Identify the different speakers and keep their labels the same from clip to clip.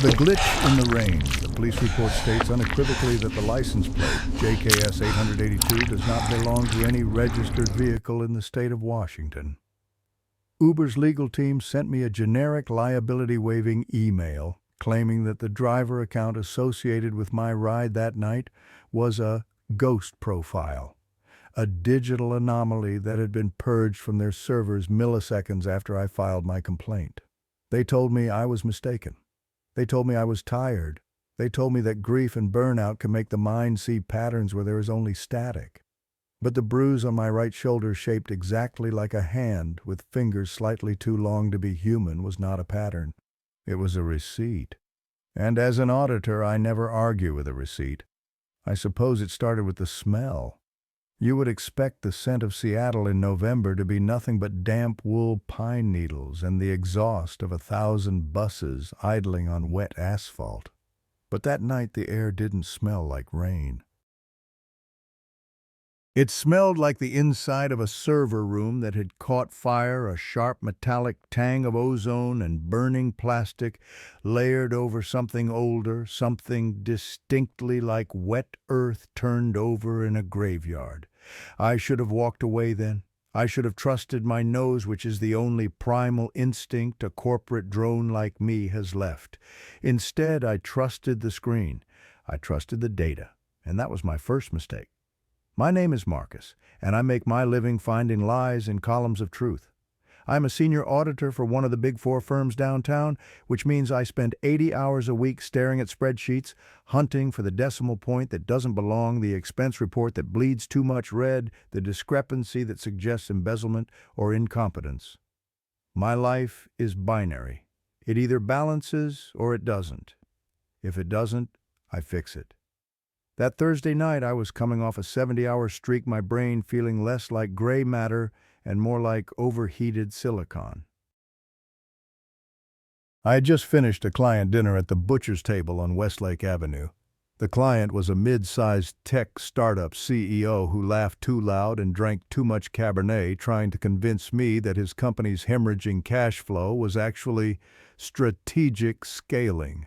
Speaker 1: The glitch in the rain. The police report states unequivocally that the license plate, JKS 882, does not belong to any registered vehicle in the state of Washington. Uber's legal team sent me a generic liability-waiving email claiming that the driver account associated with my ride that night was a ghost profile, a digital anomaly that had been purged from their servers milliseconds after I filed my complaint. They told me I was mistaken. They told me I was tired. They told me that grief and burnout can make the mind see patterns where there is only static. But the bruise on my right shoulder, shaped exactly like a hand with fingers slightly too long to be human, was not a pattern. It was a receipt. And as an auditor, I never argue with a receipt. I suppose it started with the smell. You would expect the scent of Seattle in November to be nothing but damp wool pine needles and the exhaust of 1,000 buses idling on wet asphalt. But that night the air didn't smell like rain. It smelled like the inside of a server room that had caught fire, a sharp metallic tang of ozone and burning plastic layered over something older, something distinctly like wet earth turned over in a graveyard. I should have walked away then. I should have trusted my nose, which is the only primal instinct a corporate drone like me has left. Instead, I trusted the screen. I trusted the data, and that was my first mistake. My name is Marcus, and I make my living finding lies in columns of truth. I'm a senior auditor for one of the big four firms downtown, which means I spend 80 hours a week staring at spreadsheets, hunting for the decimal point that doesn't belong, the expense report that bleeds too much red, the discrepancy that suggests embezzlement or incompetence. My life is binary. It either balances or it doesn't. If it doesn't, I fix it. That Thursday night, I was coming off a 70-hour streak, my brain feeling less like gray matter and more like overheated silicon. I had just finished a client dinner at the Butcher's Table on Westlake Avenue. The client was a mid-sized tech startup CEO who laughed too loud and drank too much Cabernet, trying to convince me that his company's hemorrhaging cash flow was actually strategic scaling.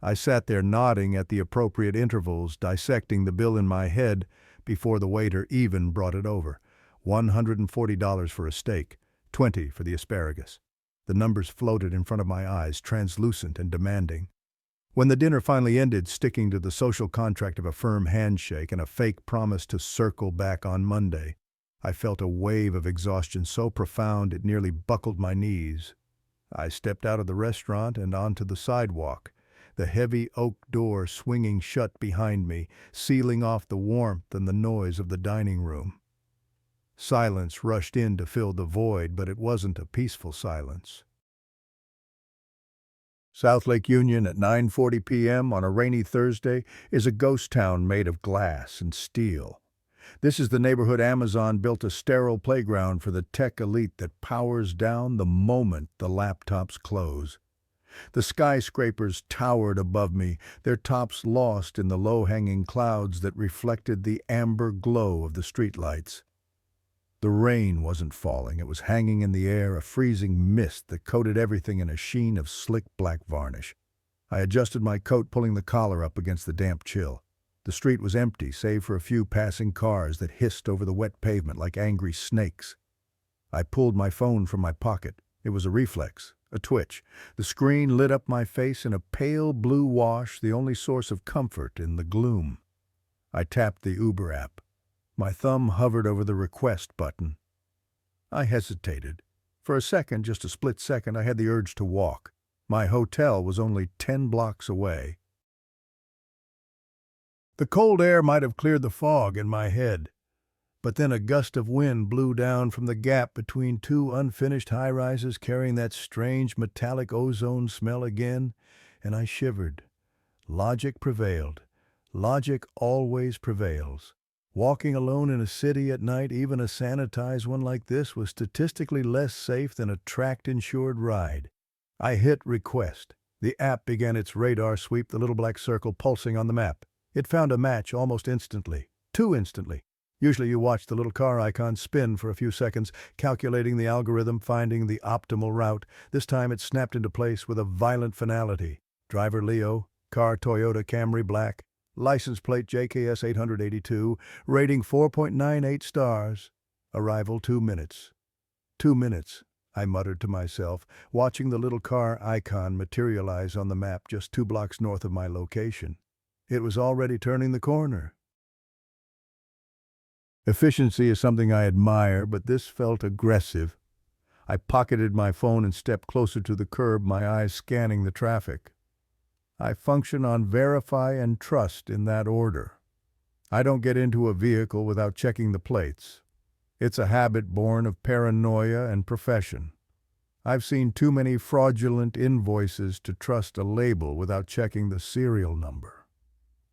Speaker 1: I sat there nodding at the appropriate intervals, dissecting the bill in my head before the waiter even brought it over. $140 for a steak, $20 for the asparagus. The numbers floated in front of my eyes, translucent and demanding. When the dinner finally ended, sticking to the social contract of a firm handshake and a fake promise to circle back on Monday, I felt a wave of exhaustion so profound it nearly buckled my knees. I stepped out of the restaurant and onto the sidewalk, the heavy oak door swinging shut behind me, sealing off the warmth and the noise of the dining room. Silence rushed in to fill the void, but it wasn't a peaceful silence. South Lake Union at 9:40 p.m. on a rainy Thursday is a ghost town made of glass and steel. This is the neighborhood Amazon built a sterile playground for the tech elite that powers down the moment the laptops close. The skyscrapers towered above me, their tops lost in the low-hanging clouds that reflected the amber glow of the streetlights. The rain wasn't falling, it was hanging in the air, a freezing mist that coated everything in a sheen of slick black varnish. I adjusted my coat, pulling the collar up against the damp chill. The street was empty, save for a few passing cars that hissed over the wet pavement like angry snakes. I pulled my phone from my pocket. It was a reflex. A twitch. The screen lit up my face in a pale blue wash, the only source of comfort in the gloom. I tapped the Uber app. My thumb hovered over the request button. I hesitated. For a second, just a split second, I had the urge to walk. My hotel was only 10 blocks away. The cold air might have cleared the fog in my head. But then a gust of wind blew down from the gap between two unfinished high-rises, carrying that strange metallic ozone smell again, and I shivered. Logic prevailed. Logic always prevails. Walking alone in a city at night, even a sanitized one like this, was statistically less safe than a tracked-insured ride. I hit request. The app began its radar sweep, the little black circle pulsing on the map. It found a match almost instantly. Too instantly. Usually you watch the little car icon spin for a few seconds, calculating the algorithm, finding the optimal route. This time it snapped into place with a violent finality. Driver Leo, car Toyota Camry black, license plate JKS 882, rating 4.98 stars. Arrival 2 minutes. 2 minutes, I muttered to myself, watching the little car icon materialize on the map just 2 blocks north of my location. It was already turning the corner. Efficiency is something I admire, but this felt aggressive. I pocketed my phone and stepped closer to the curb, my eyes scanning the traffic. I function on verify and trust in that order. I don't get into a vehicle without checking the plates. It's a habit born of paranoia and profession. I've seen too many fraudulent invoices to trust a label without checking the serial number.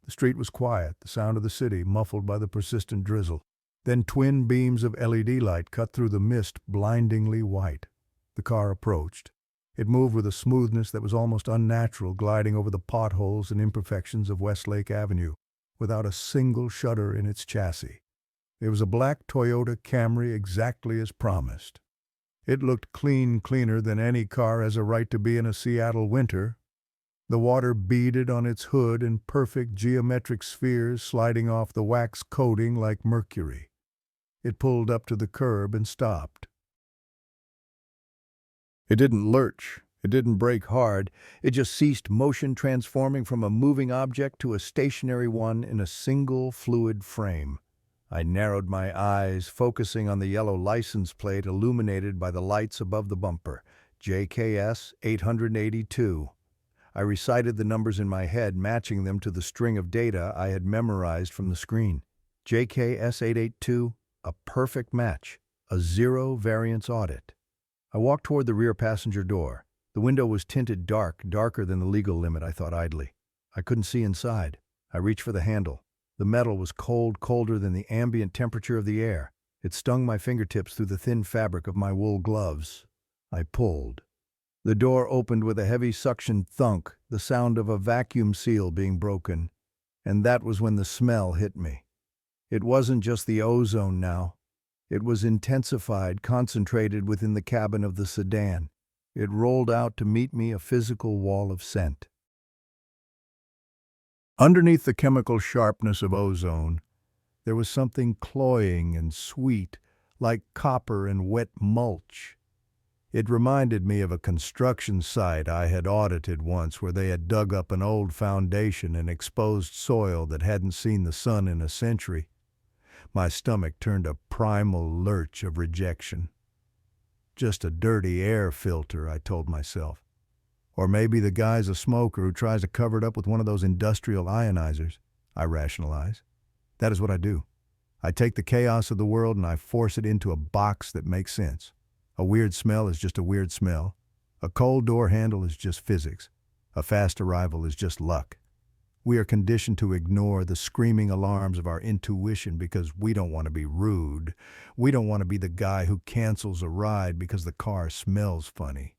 Speaker 1: The street was quiet, the sound of the city muffled by the persistent drizzle. Then twin beams of LED light cut through the mist, blindingly white. The car approached. It moved with a smoothness that was almost unnatural, gliding over the potholes and imperfections of Westlake Avenue, without a single shudder in its chassis. It was a black Toyota Camry, exactly as promised. It looked cleaner than any car has a right to be in a Seattle winter. The water beaded on its hood in perfect geometric spheres, sliding off the wax coating like mercury. It pulled up to the curb and stopped. It didn't lurch. It didn't brake hard. It just ceased motion, transforming from a moving object to a stationary one in a single fluid frame. I narrowed my eyes, focusing on the yellow license plate illuminated by the lights above the bumper, JKS 882. I recited the numbers in my head, matching them to the string of data I had memorized from the screen. JKS 882, a perfect match, a zero variance audit. I walked toward the rear passenger door. The window was tinted dark, darker than the legal limit, I thought idly. I couldn't see inside. I reached for the handle. The metal was cold, colder than the ambient temperature of the air. It stung my fingertips through the thin fabric of my wool gloves. I pulled. The door opened with a heavy suction thunk, the sound of a vacuum seal being broken. And that was when the smell hit me. It wasn't just the ozone now. It was intensified, concentrated within the cabin of the sedan. It rolled out to meet me, a physical wall of scent. Underneath the chemical sharpness of ozone, there was something cloying and sweet, like copper and wet mulch. It reminded me of a construction site I had audited once, where they had dug up an old foundation and exposed soil that hadn't seen the sun in a century. My stomach turned a primal lurch of rejection. Just a dirty air filter, I told myself. Or maybe the guy's a smoker who tries to cover it up with one of those industrial ionizers, I rationalize. That is what I do. I take the chaos of the world and I force it into a box that makes sense. A weird smell is just a weird smell. A cold door handle is just physics. A fast arrival is just luck. We are conditioned to ignore the screaming alarms of our intuition because we don't want to be rude. We don't want to be the guy who cancels a ride because the car smells funny.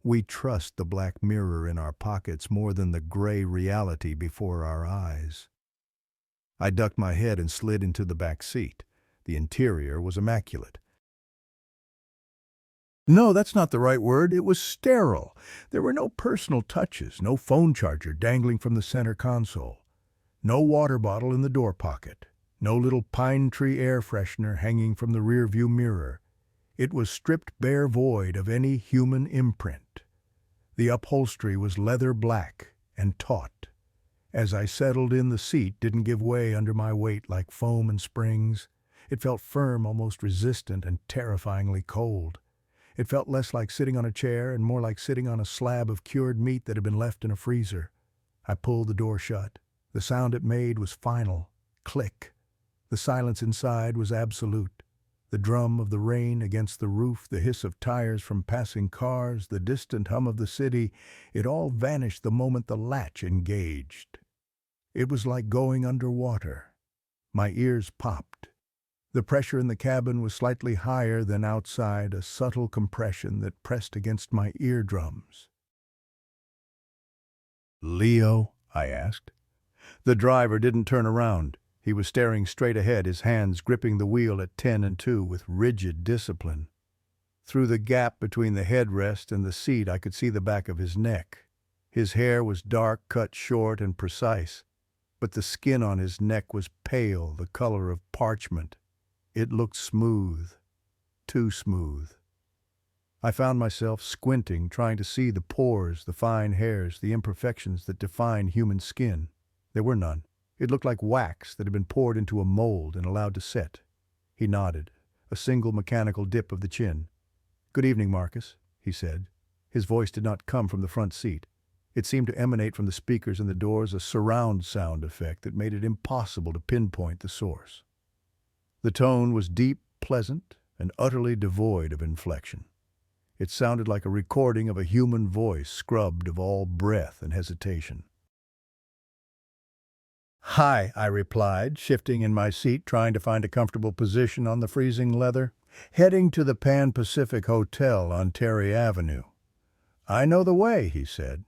Speaker 1: We trust the black mirror in our pockets more than the gray reality before our eyes. I ducked my head and slid into the back seat. The interior was immaculate. No, that's not the right word. It was sterile. There were no personal touches, no phone charger dangling from the center console, no water bottle in the door pocket, no little pine tree air freshener hanging from the rear-view mirror. It was stripped bare void of any human imprint. The upholstery was leather black and taut. As I settled in, the seat didn't give way under my weight like foam and springs. It felt firm, almost resistant, and terrifyingly cold. It felt less like sitting on a chair and more like sitting on a slab of cured meat that had been left in a freezer. I pulled the door shut. The sound it made was final. Click. The silence inside was absolute. The drum of the rain against the roof, the hiss of tires from passing cars, the distant hum of the city, it all vanished the moment the latch engaged. It was like going underwater. My ears popped. The pressure in the cabin was slightly higher than outside, a subtle compression that pressed against my eardrums. "Leo?" I asked. The driver didn't turn around. He was staring straight ahead, his hands gripping the wheel at 10 and 2 with rigid discipline. Through the gap between the headrest and the seat, I could see the back of his neck. His hair was dark, cut short and precise, but the skin on his neck was pale, the color of parchment. It looked smooth, too smooth. I found myself squinting, trying to see the pores, the fine hairs, the imperfections that define human skin. There were none. It looked like wax that had been poured into a mold and allowed to set. He nodded, a single mechanical dip of the chin. "Good evening, Marcus," he said. His voice did not come from the front seat. It seemed to emanate from the speakers and the doors, a surround sound effect that made it impossible to pinpoint the source. The tone was deep, pleasant, and utterly devoid of inflection. It sounded like a recording of a human voice scrubbed of all breath and hesitation. "Hi," I replied, shifting in my seat, trying to find a comfortable position on the freezing leather. "Heading to the Pan Pacific Hotel on Terry Avenue." "I know the way," he said.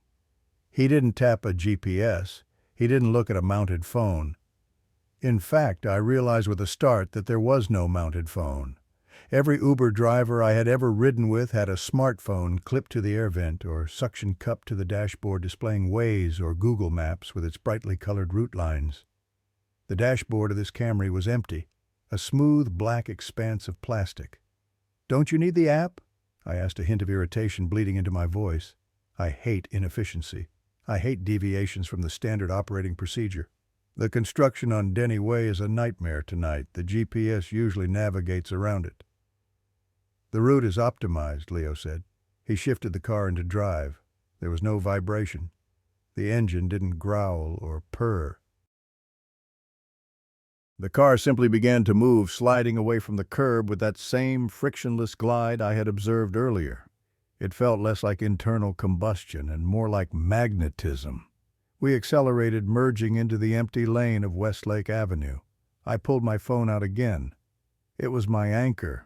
Speaker 1: He didn't tap a GPS. He didn't look at a mounted phone. In fact, I realized with a start that there was no mounted phone. Every Uber driver I had ever ridden with had a smartphone clipped to the air vent or suction cup to the dashboard displaying Waze or Google Maps with its brightly colored route lines. The dashboard of this Camry was empty, a smooth black expanse of plastic. "Don't you need the app?" I asked, a hint of irritation bleeding into my voice. I hate inefficiency. I hate deviations from the standard operating procedure. The construction on Denny Way is a nightmare tonight. The GPS usually navigates around it. "The route is optimized," Leo said. He shifted the car into drive. There was no vibration. The engine didn't growl or purr. The car simply began to move, sliding away from the curb with that same frictionless glide I had observed earlier. It felt less like internal combustion and more like magnetism. We accelerated, merging into the empty lane of Westlake Avenue. I pulled my phone out again. It was my anchor.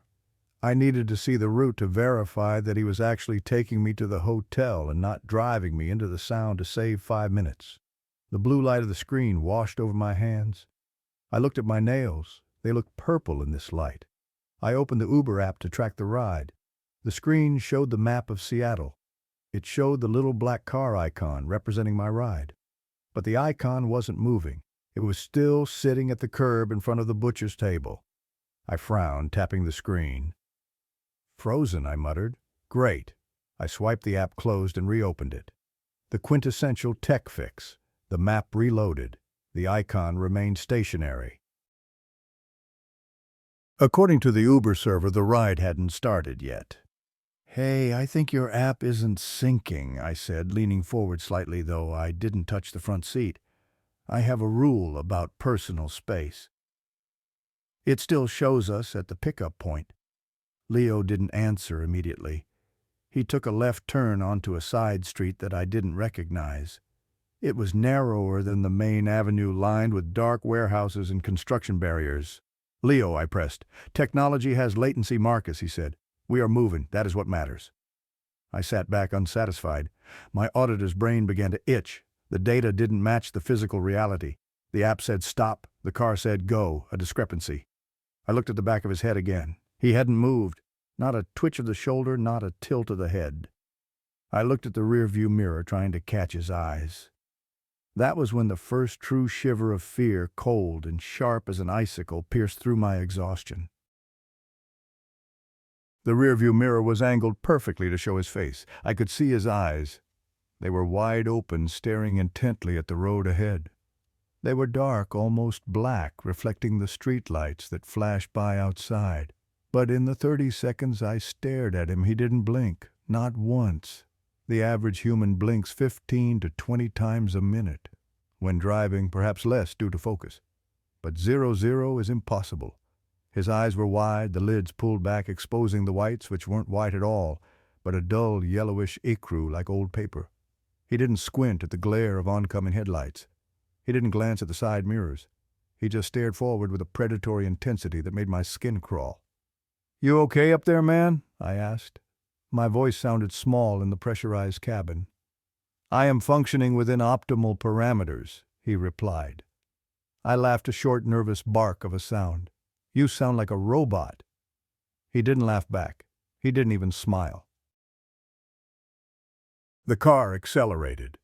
Speaker 1: I needed to see the route to verify that he was actually taking me to the hotel and not driving me into the Sound to save 5 minutes. The blue light of the screen washed over my hands. I looked at my nails. They looked purple in this light. I opened the Uber app to track the ride. The screen showed the map of Seattle. It showed the little black car icon representing my ride. But the icon wasn't moving. It was still sitting at the curb in front of the butcher's table. I frowned, tapping the screen. "Frozen," I muttered. "Great." I swiped the app closed and reopened it. The quintessential tech fix. The map reloaded. The icon remained stationary. According to the Uber server, the ride hadn't started yet. "Hey, I think your app isn't syncing," I said, leaning forward slightly, though I didn't touch the front seat. "I have a rule about personal space." "It still shows us at the pickup point." Leo didn't answer immediately. He took a left turn onto a side street that I didn't recognize. It was narrower than the main avenue, lined with dark warehouses and construction barriers. "Leo," I pressed. "Technology has latency, Marcus," he said. "We are moving. That is what matters." I sat back unsatisfied. My auditor's brain began to itch. The data didn't match the physical reality. The app said stop. The car said go, a discrepancy. I looked at the back of his head again. He hadn't moved. Not a twitch of the shoulder, not a tilt of the head. I looked at the rearview mirror, trying to catch his eyes. That was when the first true shiver of fear, cold and sharp as an icicle, pierced through my exhaustion. The rearview mirror was angled perfectly to show his face. I could see his eyes. They were wide open, staring intently at the road ahead. They were dark, almost black, reflecting the streetlights that flashed by outside. But in the 30 seconds I stared at him, he didn't blink, not once. The average human blinks 15 to 20 times a minute. When driving, perhaps less due to focus. But 0-0 is impossible. His eyes were wide, the lids pulled back, exposing the whites, which weren't white at all, but a dull yellowish ecru like old paper. He didn't squint at the glare of oncoming headlights. He didn't glance at the side mirrors. He just stared forward with a predatory intensity that made my skin crawl. "You okay up there, man?" I asked. My voice sounded small in the pressurized cabin. "I am functioning within optimal parameters," he replied. I laughed, a short, nervous bark of a sound. "You sound like a robot." He didn't laugh back. He didn't even smile. The car accelerated.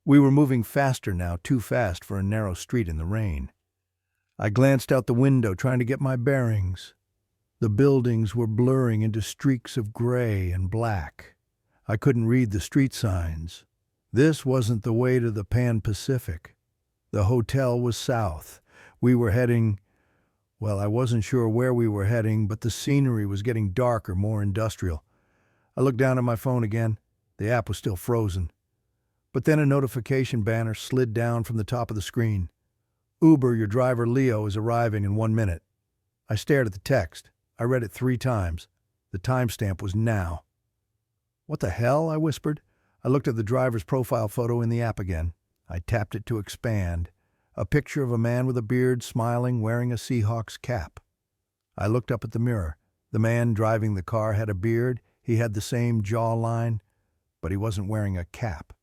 Speaker 1: We were moving faster now, too fast for a narrow street in the rain. I glanced out the window, trying to get my bearings. The buildings were blurring into streaks of gray and black. I couldn't read the street signs. This wasn't the way to the Pan Pacific. The hotel was south. We were heading... Well, I wasn't sure where we were heading, but the scenery was getting darker, more industrial. I looked down at my phone again. The app was still frozen. But then a notification banner slid down from the top of the screen. Uber, your driver Leo is arriving in 1 minute. I stared at the text. I read it 3 times. The timestamp was now. What the hell? I whispered. I looked at the driver's profile photo in the app again. I tapped it to expand. A picture of a man with a beard, smiling, wearing a Seahawks cap. I looked up at the mirror. The man driving the car had a beard. He had the same jawline, but he wasn't wearing a cap.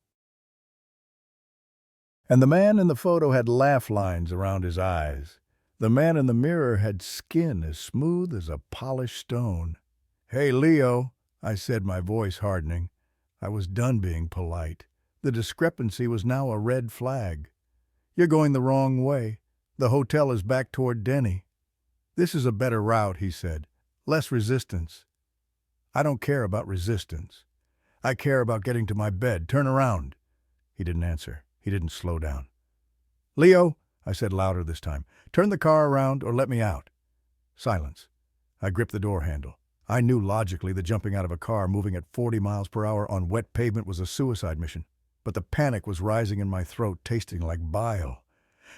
Speaker 1: And the man in the photo had laugh lines around his eyes. The man in the mirror had skin as smooth as a polished stone. "Hey, Leo," I said, my voice hardening. I was done being polite. The discrepancy was now a red flag. "You're going the wrong way. The hotel is back toward Denny." "This is a better route," he said. "Less resistance." "I don't care about resistance. I care about getting to my bed. Turn around." He didn't answer. He didn't slow down. "Leo," I said louder this time, "turn the car around or let me out." Silence. I gripped the door handle. I knew logically that jumping out of a car moving at 40 miles per hour on wet pavement was a suicide mission. But the panic was rising in my throat, tasting like bile.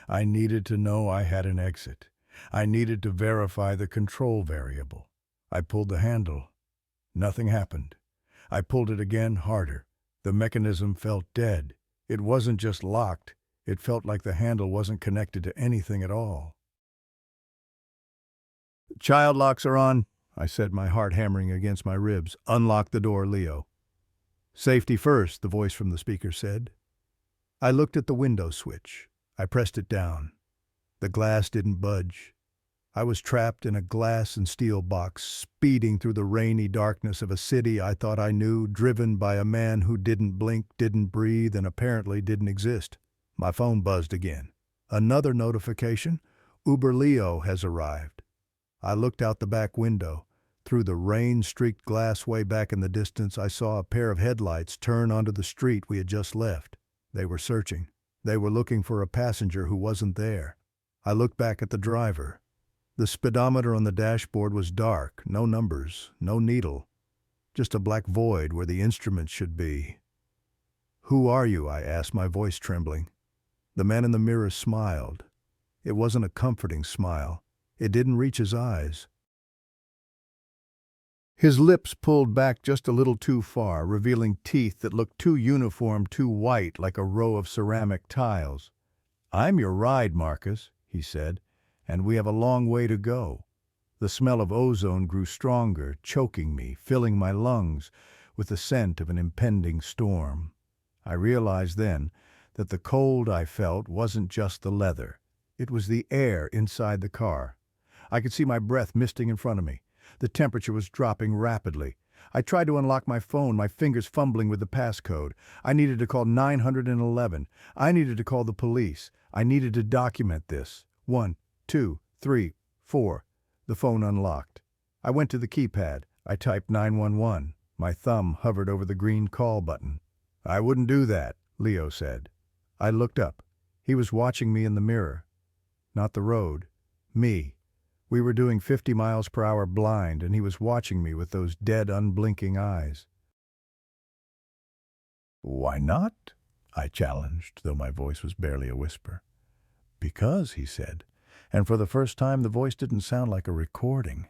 Speaker 1: I needed to know I had an exit. I needed to verify the control variable. I pulled the handle. Nothing happened. I pulled it again, harder. The mechanism felt dead. It wasn't just locked. It felt like the handle wasn't connected to anything at all. "Child locks are on," I said, my heart hammering against my ribs. "Unlock the door, Leo." "Safety first," the voice from the speaker said. I looked at the window switch. I pressed it down. The glass didn't budge. I was trapped in a glass and steel box, speeding through the rainy darkness of a city I thought I knew, driven by a man who didn't blink, didn't breathe, and apparently didn't exist. My phone buzzed again. Another notification. "Uber Leo has arrived." I looked out the back window. Through the rain-streaked glass way back in the distance, I saw a pair of headlights turn onto the street we had just left. They were searching. They were looking for a passenger who wasn't there. I looked back at the driver. The speedometer on the dashboard was dark, no numbers, no needle. Just a black void where the instruments should be. "Who are you?" I asked, my voice trembling. The man in the mirror smiled. It wasn't a comforting smile. It didn't reach his eyes. His lips pulled back just a little too far, revealing teeth that looked too uniform, too white, like a row of ceramic tiles. "I'm your ride, Marcus," he said, "and we have a long way to go." The smell of ozone grew stronger, choking me, filling my lungs with the scent of an impending storm. I realized then that the cold I felt wasn't just the leather. It was the air inside the car. I could see my breath misting in front of me. The temperature was dropping rapidly. I tried to unlock my phone, my fingers fumbling with the passcode. I needed to call 911. I needed to call the police. I needed to document this. 1, 2, 3, 4. The phone unlocked. I went to the keypad. I typed 911. My thumb hovered over the green call button. "I wouldn't do that," Leo said. I looked up. He was watching me in the mirror. Not the road. Me. We were doing 50 miles per hour blind, and he was watching me with those dead, unblinking eyes. "Why not?" I challenged, though my voice was barely a whisper. "Because," he said, and for the first time the voice didn't sound like a recording.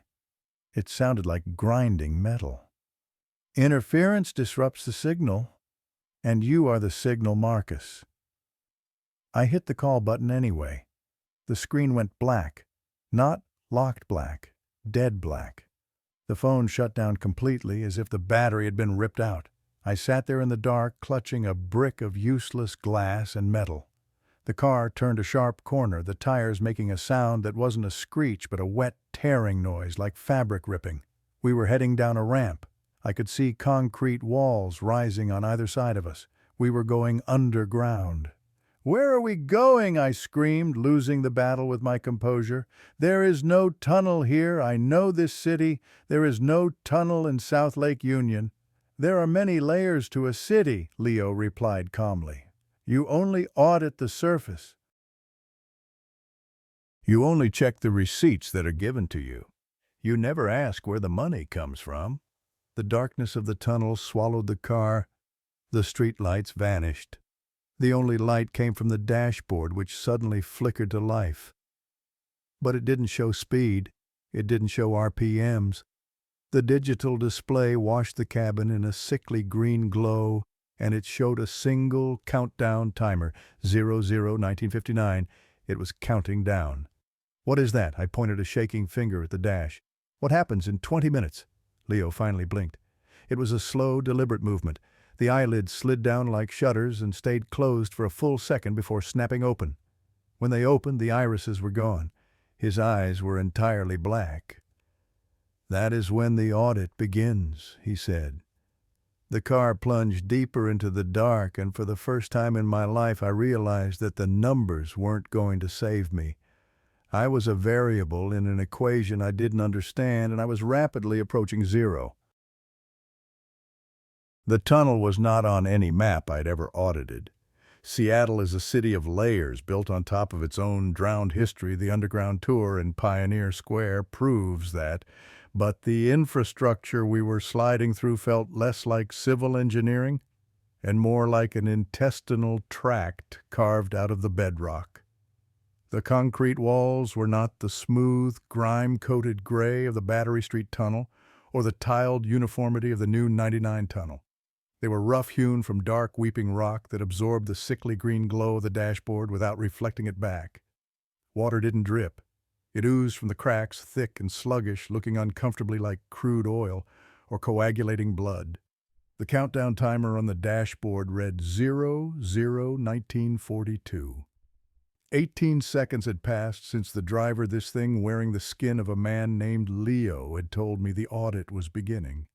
Speaker 1: It sounded like grinding metal. "Interference disrupts the signal, and you are the signal, Marcus." I hit the call button anyway. The screen went black. Not locked black, dead black. The phone shut down completely, as if the battery had been ripped out. I sat there in the dark, clutching a brick of useless glass and metal. The car turned a sharp corner, the tires making a sound that wasn't a screech but a wet, tearing noise like fabric ripping. We were heading down a ramp. I could see concrete walls rising on either side of us. We were going underground. "Where are we going?" I screamed, losing the battle with my composure. "There is no tunnel here. I know this city. There is no tunnel in South Lake Union." "There are many layers to a city," Leo replied calmly. "You only audit the surface. You only check the receipts that are given to you. You never ask where the money comes from." The darkness of the tunnel swallowed the car. The street lights vanished. The only light came from the dashboard, which suddenly flickered to life. But it didn't show speed. It didn't show RPMs. The digital display washed the cabin in a sickly green glow, and it showed a single countdown timer, 00-1959. It was counting down. "What is that?" I pointed a shaking finger at the dash. "What happens in 20 minutes?" Leo finally blinked. It was a slow, deliberate movement. The eyelids slid down like shutters and stayed closed for a full second before snapping open. When they opened, the irises were gone. His eyes were entirely black. "That is when the audit begins," he said. The car plunged deeper into the dark, and for the first time in my life I realized that the numbers weren't going to save me. I was a variable in an equation I didn't understand, and I was rapidly approaching zero. The tunnel was not on any map I'd ever audited. Seattle is a city of layers built on top of its own drowned history. The underground tour in Pioneer Square proves that, but the infrastructure we were sliding through felt less like civil engineering and more like an intestinal tract carved out of the bedrock. The concrete walls were not the smooth, grime-coated gray of the Battery Street Tunnel or the tiled uniformity of the new 99 Tunnel. They were rough-hewn from dark, weeping rock that absorbed the sickly green glow of the dashboard without reflecting it back. Water didn't drip. It oozed from the cracks, thick and sluggish, looking uncomfortably like crude oil or coagulating blood. The countdown timer on the dashboard read 00-1942. 18 seconds had passed since the driver, this thing wearing the skin of a man named Leo, had told me the audit was beginning.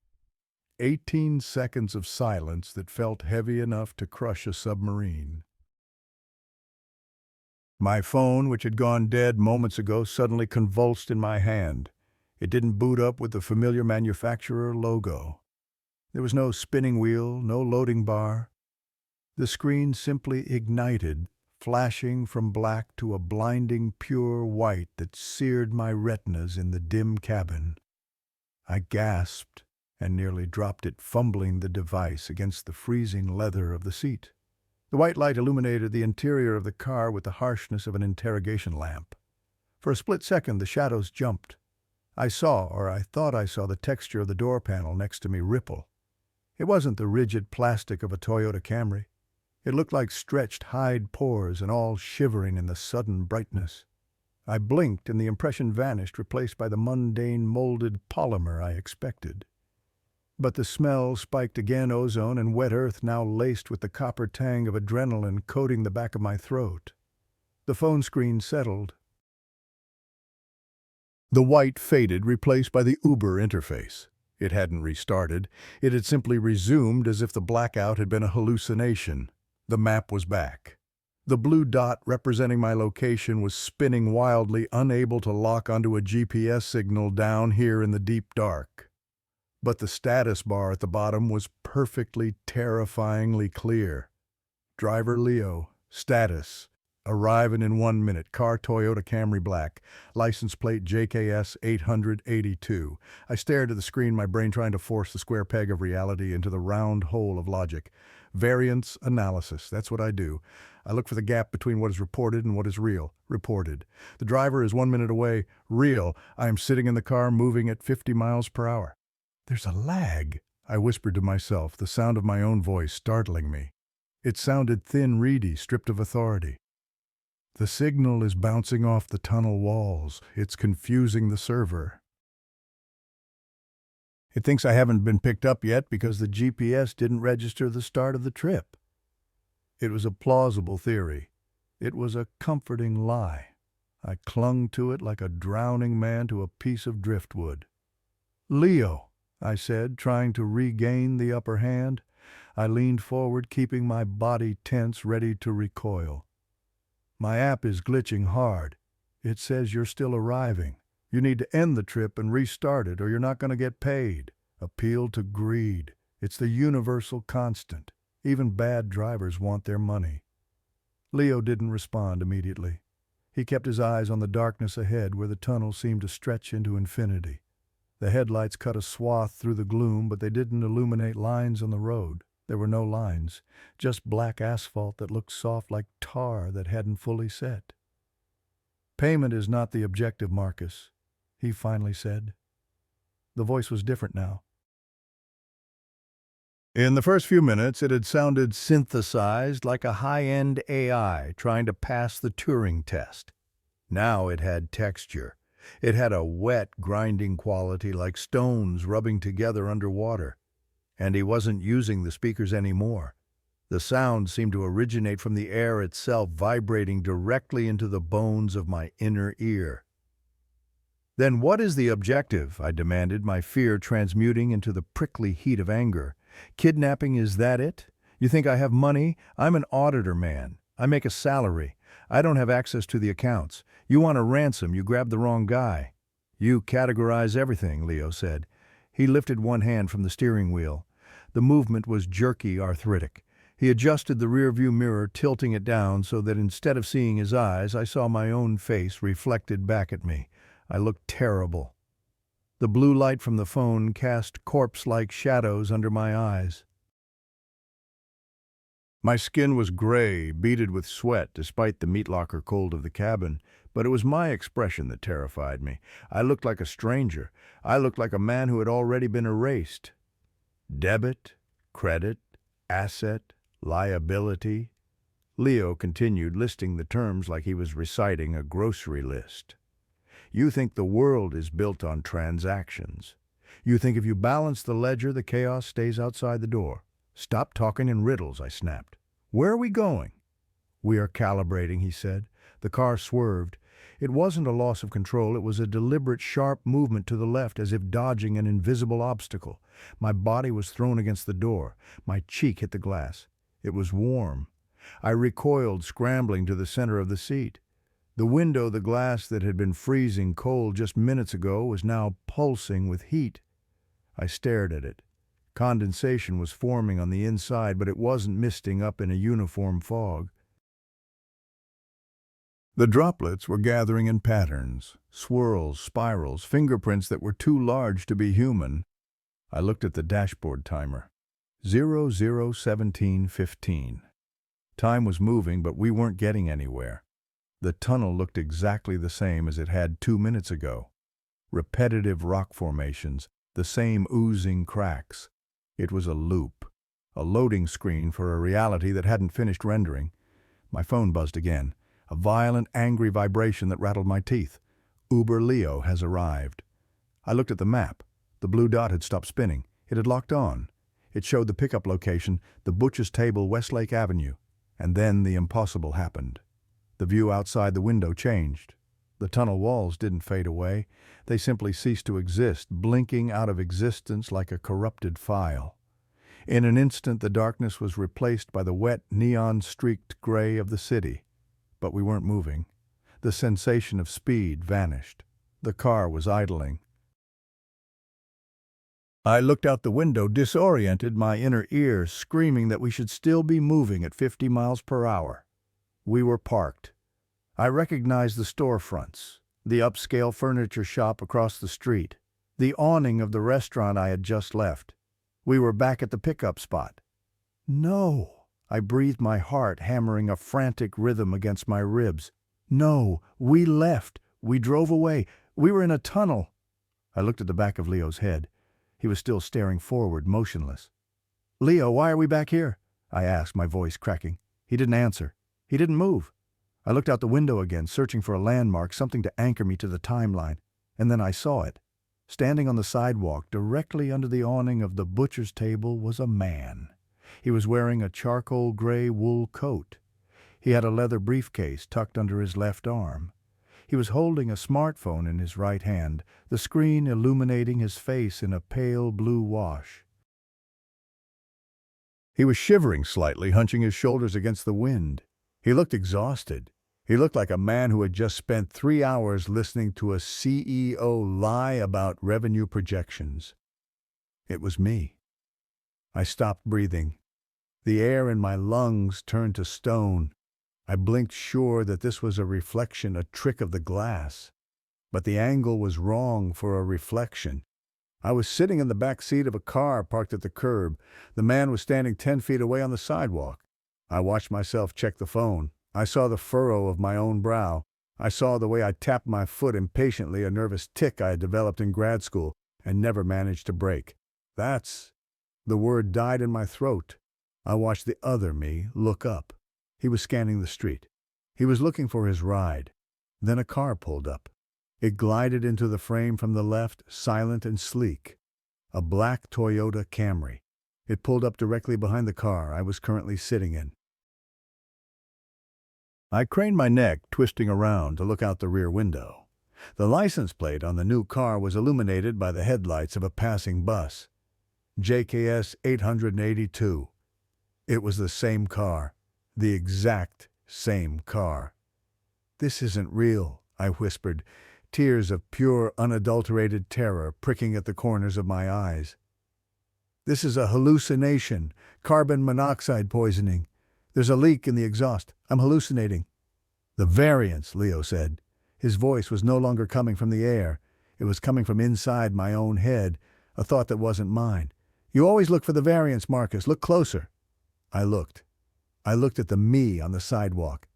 Speaker 1: 18 seconds of silence that felt heavy enough to crush a submarine. My phone, which had gone dead moments ago, suddenly convulsed in my hand. It didn't boot up with the familiar manufacturer logo. There was no spinning wheel, no loading bar. The screen simply ignited, flashing from black to a blinding pure white that seared my retinas in the dim cabin. I gasped and nearly dropped it, fumbling the device against the freezing leather of the seat. The white light illuminated the interior of the car with the harshness of an interrogation lamp. For a split second, the shadows jumped. I saw, or I thought I saw, the texture of the door panel next to me ripple. It wasn't the rigid plastic of a Toyota Camry. It looked like stretched hide pores and all shivering in the sudden brightness. I blinked and the impression vanished, replaced by the mundane molded polymer I expected. But the smell spiked again, ozone and wet earth now laced with the copper tang of adrenaline coating the back of my throat. The phone screen settled. The white faded, replaced by the Uber interface. It hadn't restarted. It had simply resumed as if the blackout had been a hallucination. The map was back. The blue dot representing my location was spinning wildly, unable to lock onto a GPS signal down here in the deep dark. But the status bar at the bottom was perfectly, terrifyingly clear. Driver Leo, status, arriving in 1 minute, car Toyota Camry black, license plate JKS 882. I stared at the screen, my brain trying to force the square peg of reality into the round hole of logic. Variance analysis, that's what I do. I look for the gap between what is reported and what is real. Reported. The driver is 1 minute away. Real. I am sitting in the car moving at 50 miles per hour. There's a lag, I whispered to myself, the sound of my own voice startling me. It sounded thin, reedy, stripped of authority. The signal is bouncing off the tunnel walls. It's confusing the server. It thinks I haven't been picked up yet because the GPS didn't register the start of the trip. It was a plausible theory. It was a comforting lie. I clung to it like a drowning man to a piece of driftwood. "Leo," I said, trying to regain the upper hand. I leaned forward, keeping my body tense, ready to recoil. My app is glitching hard. It says you're still arriving. You need to end the trip and restart it, or you're not going to get paid. Appeal to greed. It's the universal constant. Even bad drivers want their money. Leo didn't respond immediately. He kept his eyes on the darkness ahead where the tunnel seemed to stretch into infinity. The headlights cut a swath through the gloom, but they didn't illuminate lines on the road. There were no lines, just black asphalt that looked soft like tar that hadn't fully set. "Payment is not the objective, Marcus," he finally said. The voice was different now. In the first few minutes, it had sounded synthesized like a high-end AI trying to pass the Turing test. Now it had texture. It had a wet, grinding quality like stones rubbing together underwater. And he wasn't using the speakers anymore. The sound seemed to originate from the air itself, vibrating directly into the bones of my inner ear. "Then what is the objective?" I demanded, my fear transmuting into the prickly heat of anger. "Kidnapping, is that it? You think I have money? I'm an auditor, man. I make a salary. I don't have access to the accounts. You want a ransom, you grabbed the wrong guy." "You categorize everything," Leo said. He lifted one hand from the steering wheel. The movement was jerky, arthritic. He adjusted the rearview mirror, tilting it down so that instead of seeing his eyes, I saw my own face reflected back at me. I looked terrible. The blue light from the phone cast corpse-like shadows under my eyes. My skin was gray, beaded with sweat, despite the meat locker cold of the cabin, but it was my expression that terrified me. I looked like a stranger. I looked like a man who had already been erased. Debit, credit, asset, liability. Leo continued, listing the terms like he was reciting a grocery list. "You think the world is built on transactions. You think if you balance the ledger, the chaos stays outside the door. Stop talking in riddles," I snapped. "Where are we going?" "We are calibrating," he said. The car swerved. It wasn't a loss of control, it was a deliberate, sharp movement to the left, as if dodging an invisible obstacle. My body was thrown against the door. My cheek hit the glass. It was warm. I recoiled, scrambling to the center of the seat. The window, the glass that had been freezing cold just minutes ago, was now pulsing with heat. I stared at it. Condensation was forming on the inside, but it wasn't misting up in a uniform fog. The droplets were gathering in patterns, swirls, spirals, fingerprints that were too large to be human. I looked at the dashboard timer. 00:17:15. Time was moving, but we weren't getting anywhere. The tunnel looked exactly the same as it had 2 minutes ago. Repetitive rock formations, the same oozing cracks. It was a loop, a loading screen for a reality that hadn't finished rendering. My phone buzzed again, a violent, angry vibration that rattled my teeth. Uber Leo has arrived. I looked at the map. The blue dot had stopped spinning. It had locked on. It showed the pickup location, the Butcher's Table, Westlake Avenue. And then the impossible happened. The view outside the window changed. The tunnel walls didn't fade away. They simply ceased to exist, blinking out of existence like a corrupted file. In an instant, the darkness was replaced by the wet, neon-streaked gray of the city. But we weren't moving. The sensation of speed vanished. The car was idling. I looked out the window, disoriented, my inner ear screaming that we should still be moving at 50 miles per hour. We were parked. I recognized the storefronts, the upscale furniture shop across the street, the awning of the restaurant I had just left. We were back at the pickup spot. "No," I breathed, my heart hammering a frantic rhythm against my ribs. "No, we left. We drove away. We were in a tunnel." I looked at the back of Leo's head. He was still staring forward, motionless. "Leo, why are we back here?" I asked, my voice cracking. He didn't answer. He didn't move. I looked out the window again, searching for a landmark, something to anchor me to the timeline. And then I saw it. Standing on the sidewalk, directly under the awning of the Butcher's Table, was a man. He was wearing a charcoal gray wool coat. He had a leather briefcase tucked under his left arm. He was holding a smartphone in his right hand, the screen illuminating his face in a pale blue wash. He was shivering slightly, hunching his shoulders against the wind. He looked exhausted. He looked like a man who had just spent 3 hours listening to a CEO lie about revenue projections. It was me. I stopped breathing. The air in my lungs turned to stone. I blinked, sure that this was a reflection, a trick of the glass. But the angle was wrong for a reflection. I was sitting in the back seat of a car parked at the curb. The man was standing 10 feet away on the sidewalk. I watched myself check the phone. I saw the furrow of my own brow. I saw the way I tapped my foot impatiently, a nervous tic I had developed in grad school and never managed to break. The word died in my throat. I watched the other me look up. He was scanning the street. He was looking for his ride. Then a car pulled up. It glided into the frame from the left, silent and sleek. A black Toyota Camry. It pulled up directly behind the car I was currently sitting in. I craned my neck, twisting around to look out the rear window. The license plate on the new car was illuminated by the headlights of a passing bus. JKS 882. It was the same car. The exact same car. "This isn't real," I whispered, tears of pure, unadulterated terror pricking at the corners of my eyes. "This is a hallucination, carbon monoxide poisoning. There's a leak in the exhaust. I'm hallucinating." "The variance," Leo said. His voice was no longer coming from the air. It was coming from inside my own head, a thought that wasn't mine. "You always look for the variance, Marcus. Look closer." I looked. I looked at the me on the sidewalk.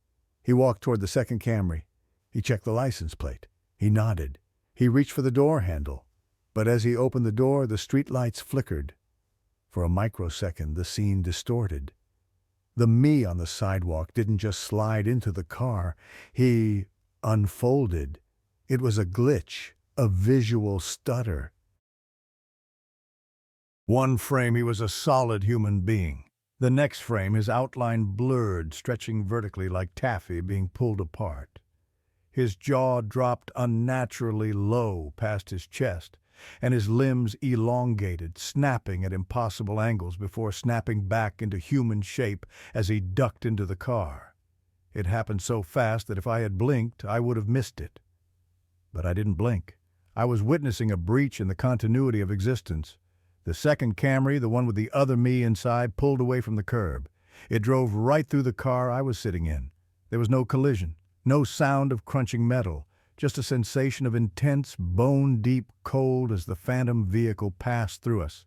Speaker 1: He walked toward the second Camry. He checked the license plate. He nodded. He reached for the door handle. But as he opened the door, the street lights flickered. For a microsecond, the scene distorted. The me on the sidewalk didn't just slide into the car. He unfolded. It was a glitch, a visual stutter. One frame, he was a solid human being. The next frame, his outline blurred, stretching vertically like taffy being pulled apart. His jaw dropped unnaturally low past his chest, and his limbs elongated, snapping at impossible angles before snapping back into human shape as he ducked into the car. It happened so fast that if I had blinked, I would have missed it. But I didn't blink. I was witnessing a breach in the continuity of existence. The second Camry, the one with the other me inside, pulled away from the curb. It drove right through the car I was sitting in. There was no collision, no sound of crunching metal, just a sensation of intense, bone-deep cold as the phantom vehicle passed through us.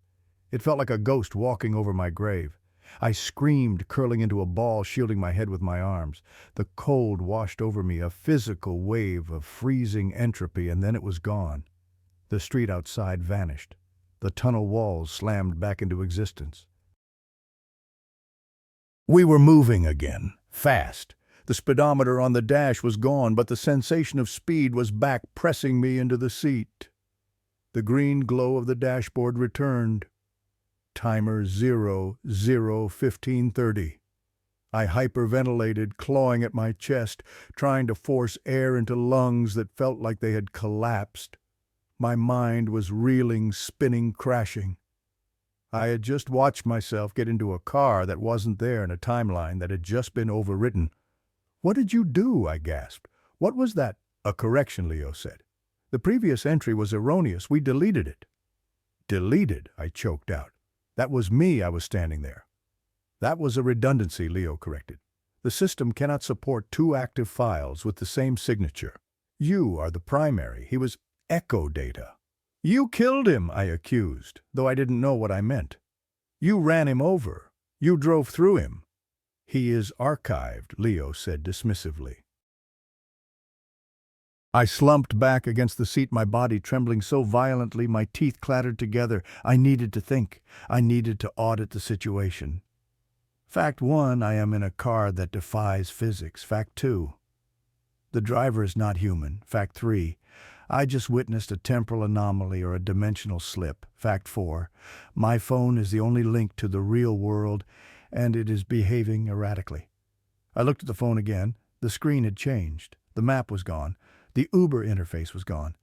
Speaker 1: It felt like a ghost walking over my grave. I screamed, curling into a ball, shielding my head with my arms. The cold washed over me, a physical wave of freezing entropy, and then it was gone. The street outside vanished. The tunnel walls slammed back into existence. We were moving again, fast. The speedometer on the dash was gone, but the sensation of speed was back, pressing me into the seat. The green glow of the dashboard returned. Timer 00:15:30. I hyperventilated, clawing at my chest, trying to force air into lungs that felt like they had collapsed. My mind was reeling, spinning, crashing. I had just watched myself get into a car that wasn't there in a timeline that had just been overwritten. "What did you do?" I gasped. "What was that?" "A correction," Leo said. "The previous entry was erroneous. We deleted it." "Deleted?" I choked out. "That was me. I was standing there." "That was a redundancy," Leo corrected. "The system cannot support two active files with the same signature. You are the primary. He was echo data." "You killed him," I accused, though I didn't know what I meant. "You ran him over. You drove through him." "He is archived," Leo said dismissively. I slumped back against the seat, my body trembling so violently my teeth clattered together. I needed to think. I needed to audit the situation. Fact 1, I am in a car that defies physics. Fact 2, the driver is not human. Fact 3, I just witnessed a temporal anomaly or a dimensional slip. Fact 4, my phone is the only link to the real world, and it is behaving erratically. I looked at the phone again. The screen had changed. The map was gone. The Uber interface was gone.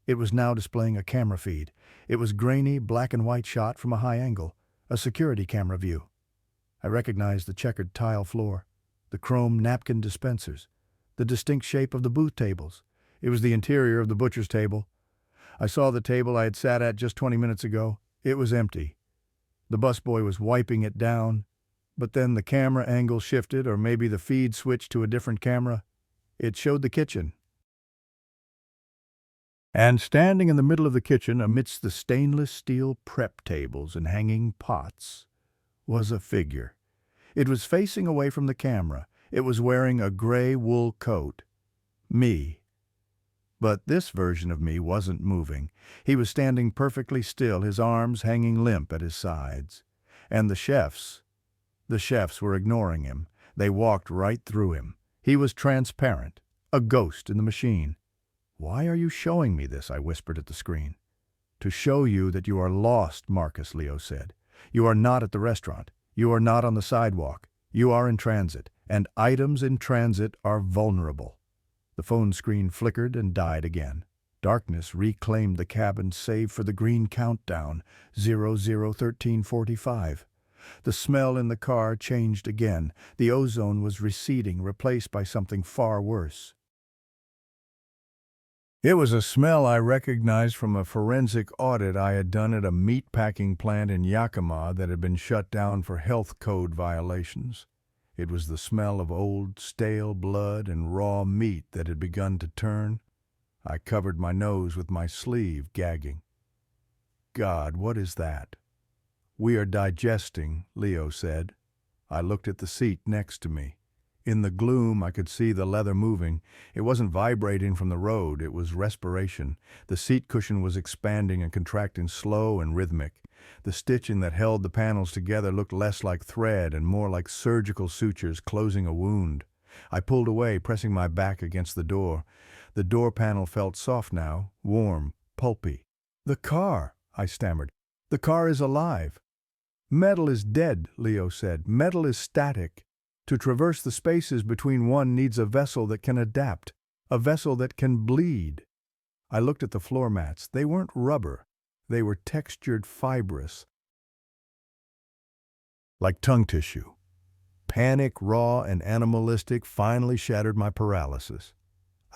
Speaker 1: It was now displaying a camera feed. It was grainy, black and white shot from a high angle, a security camera view. I recognized the checkered tile floor, the chrome napkin dispensers, the distinct shape of the booth tables. It was the interior of the butcher's table. I saw the table I had sat at just 20 minutes ago. It was empty. The busboy was wiping it down, but then the camera angle shifted, or maybe the feed switched to a different camera. It showed the kitchen. And standing in the middle of the kitchen, amidst the stainless steel prep tables and hanging pots, was a figure. It was facing away from the camera. It was wearing a gray wool coat. Me. But this version of me wasn't moving. He was standing perfectly still, his arms hanging limp at his sides. And the chefs were ignoring him. They walked right through him. He was transparent, a ghost in the machine. "Why are you showing me this?" I whispered at the screen. "To show you that you are lost," Marcus, Leo said. "You are not at the restaurant. You are not on the sidewalk. You are in transit, and items in transit are vulnerable." The phone screen flickered and died again. Darkness reclaimed the cabin save for the green countdown, 001345. The smell in the car changed again. The ozone was receding, replaced by something far worse. It was a smell I recognized from a forensic audit I had done at a meat-packing plant in Yakima that had been shut down for health code violations. It was the smell of old, stale blood and raw meat that had begun to turn. I covered my nose with my sleeve, gagging. "God, what is that?" "We are digesting," Leo said. I looked at the seat next to me. In the gloom, I could see the leather moving. It wasn't vibrating from the road, it was respiration. The seat cushion was expanding and contracting, slow and rhythmic. The stitching that held the panels together looked less like thread and more like surgical sutures closing a wound. I pulled away, pressing my back against the door. The door panel felt soft now, warm, pulpy. "The car," I stammered. "The car is alive." "Metal is dead," Leo said. "Metal is static. To traverse the spaces between one needs a vessel that can adapt, a vessel that can bleed." I looked at the floor mats. They weren't rubber. They were textured fibrous, like tongue tissue. Panic, raw and animalistic, finally shattered my paralysis.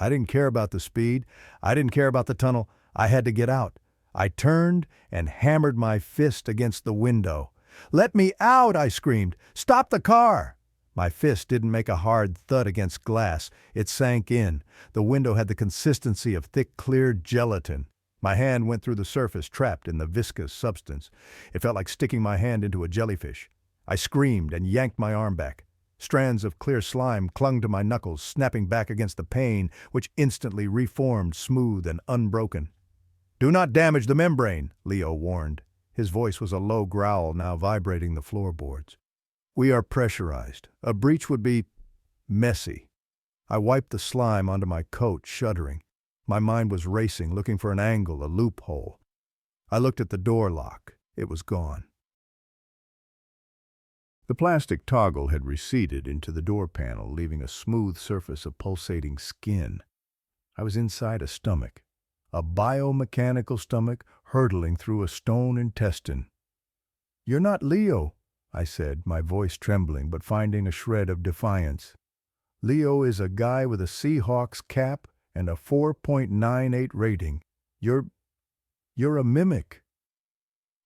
Speaker 1: I didn't care about the speed. I didn't care about the tunnel. I had to get out. I turned and hammered my fist against the window. "Let me out!" I screamed. "Stop the car!" My fist didn't make a hard thud against glass. It sank in. The window had the consistency of thick, clear gelatin. My hand went through the surface, trapped in the viscous substance. It felt like sticking my hand into a jellyfish. I screamed and yanked my arm back. Strands of clear slime clung to my knuckles, snapping back against the pain, which instantly reformed, smooth and unbroken. "Do not damage the membrane," Leo warned. His voice was a low growl, now vibrating the floorboards. "We are pressurized. A breach would be messy." I wiped the slime onto my coat, shuddering. My mind was racing, looking for an angle, a loophole. I looked at the door lock. It was gone. The plastic toggle had receded into the door panel, leaving a smooth surface of pulsating skin. I was inside a stomach, a biomechanical stomach hurtling through a stone intestine. "You're not Leo," I said, my voice trembling but finding a shred of defiance. "Leo is a guy with a Seahawks cap and a 4.98 rating. You're a mimic."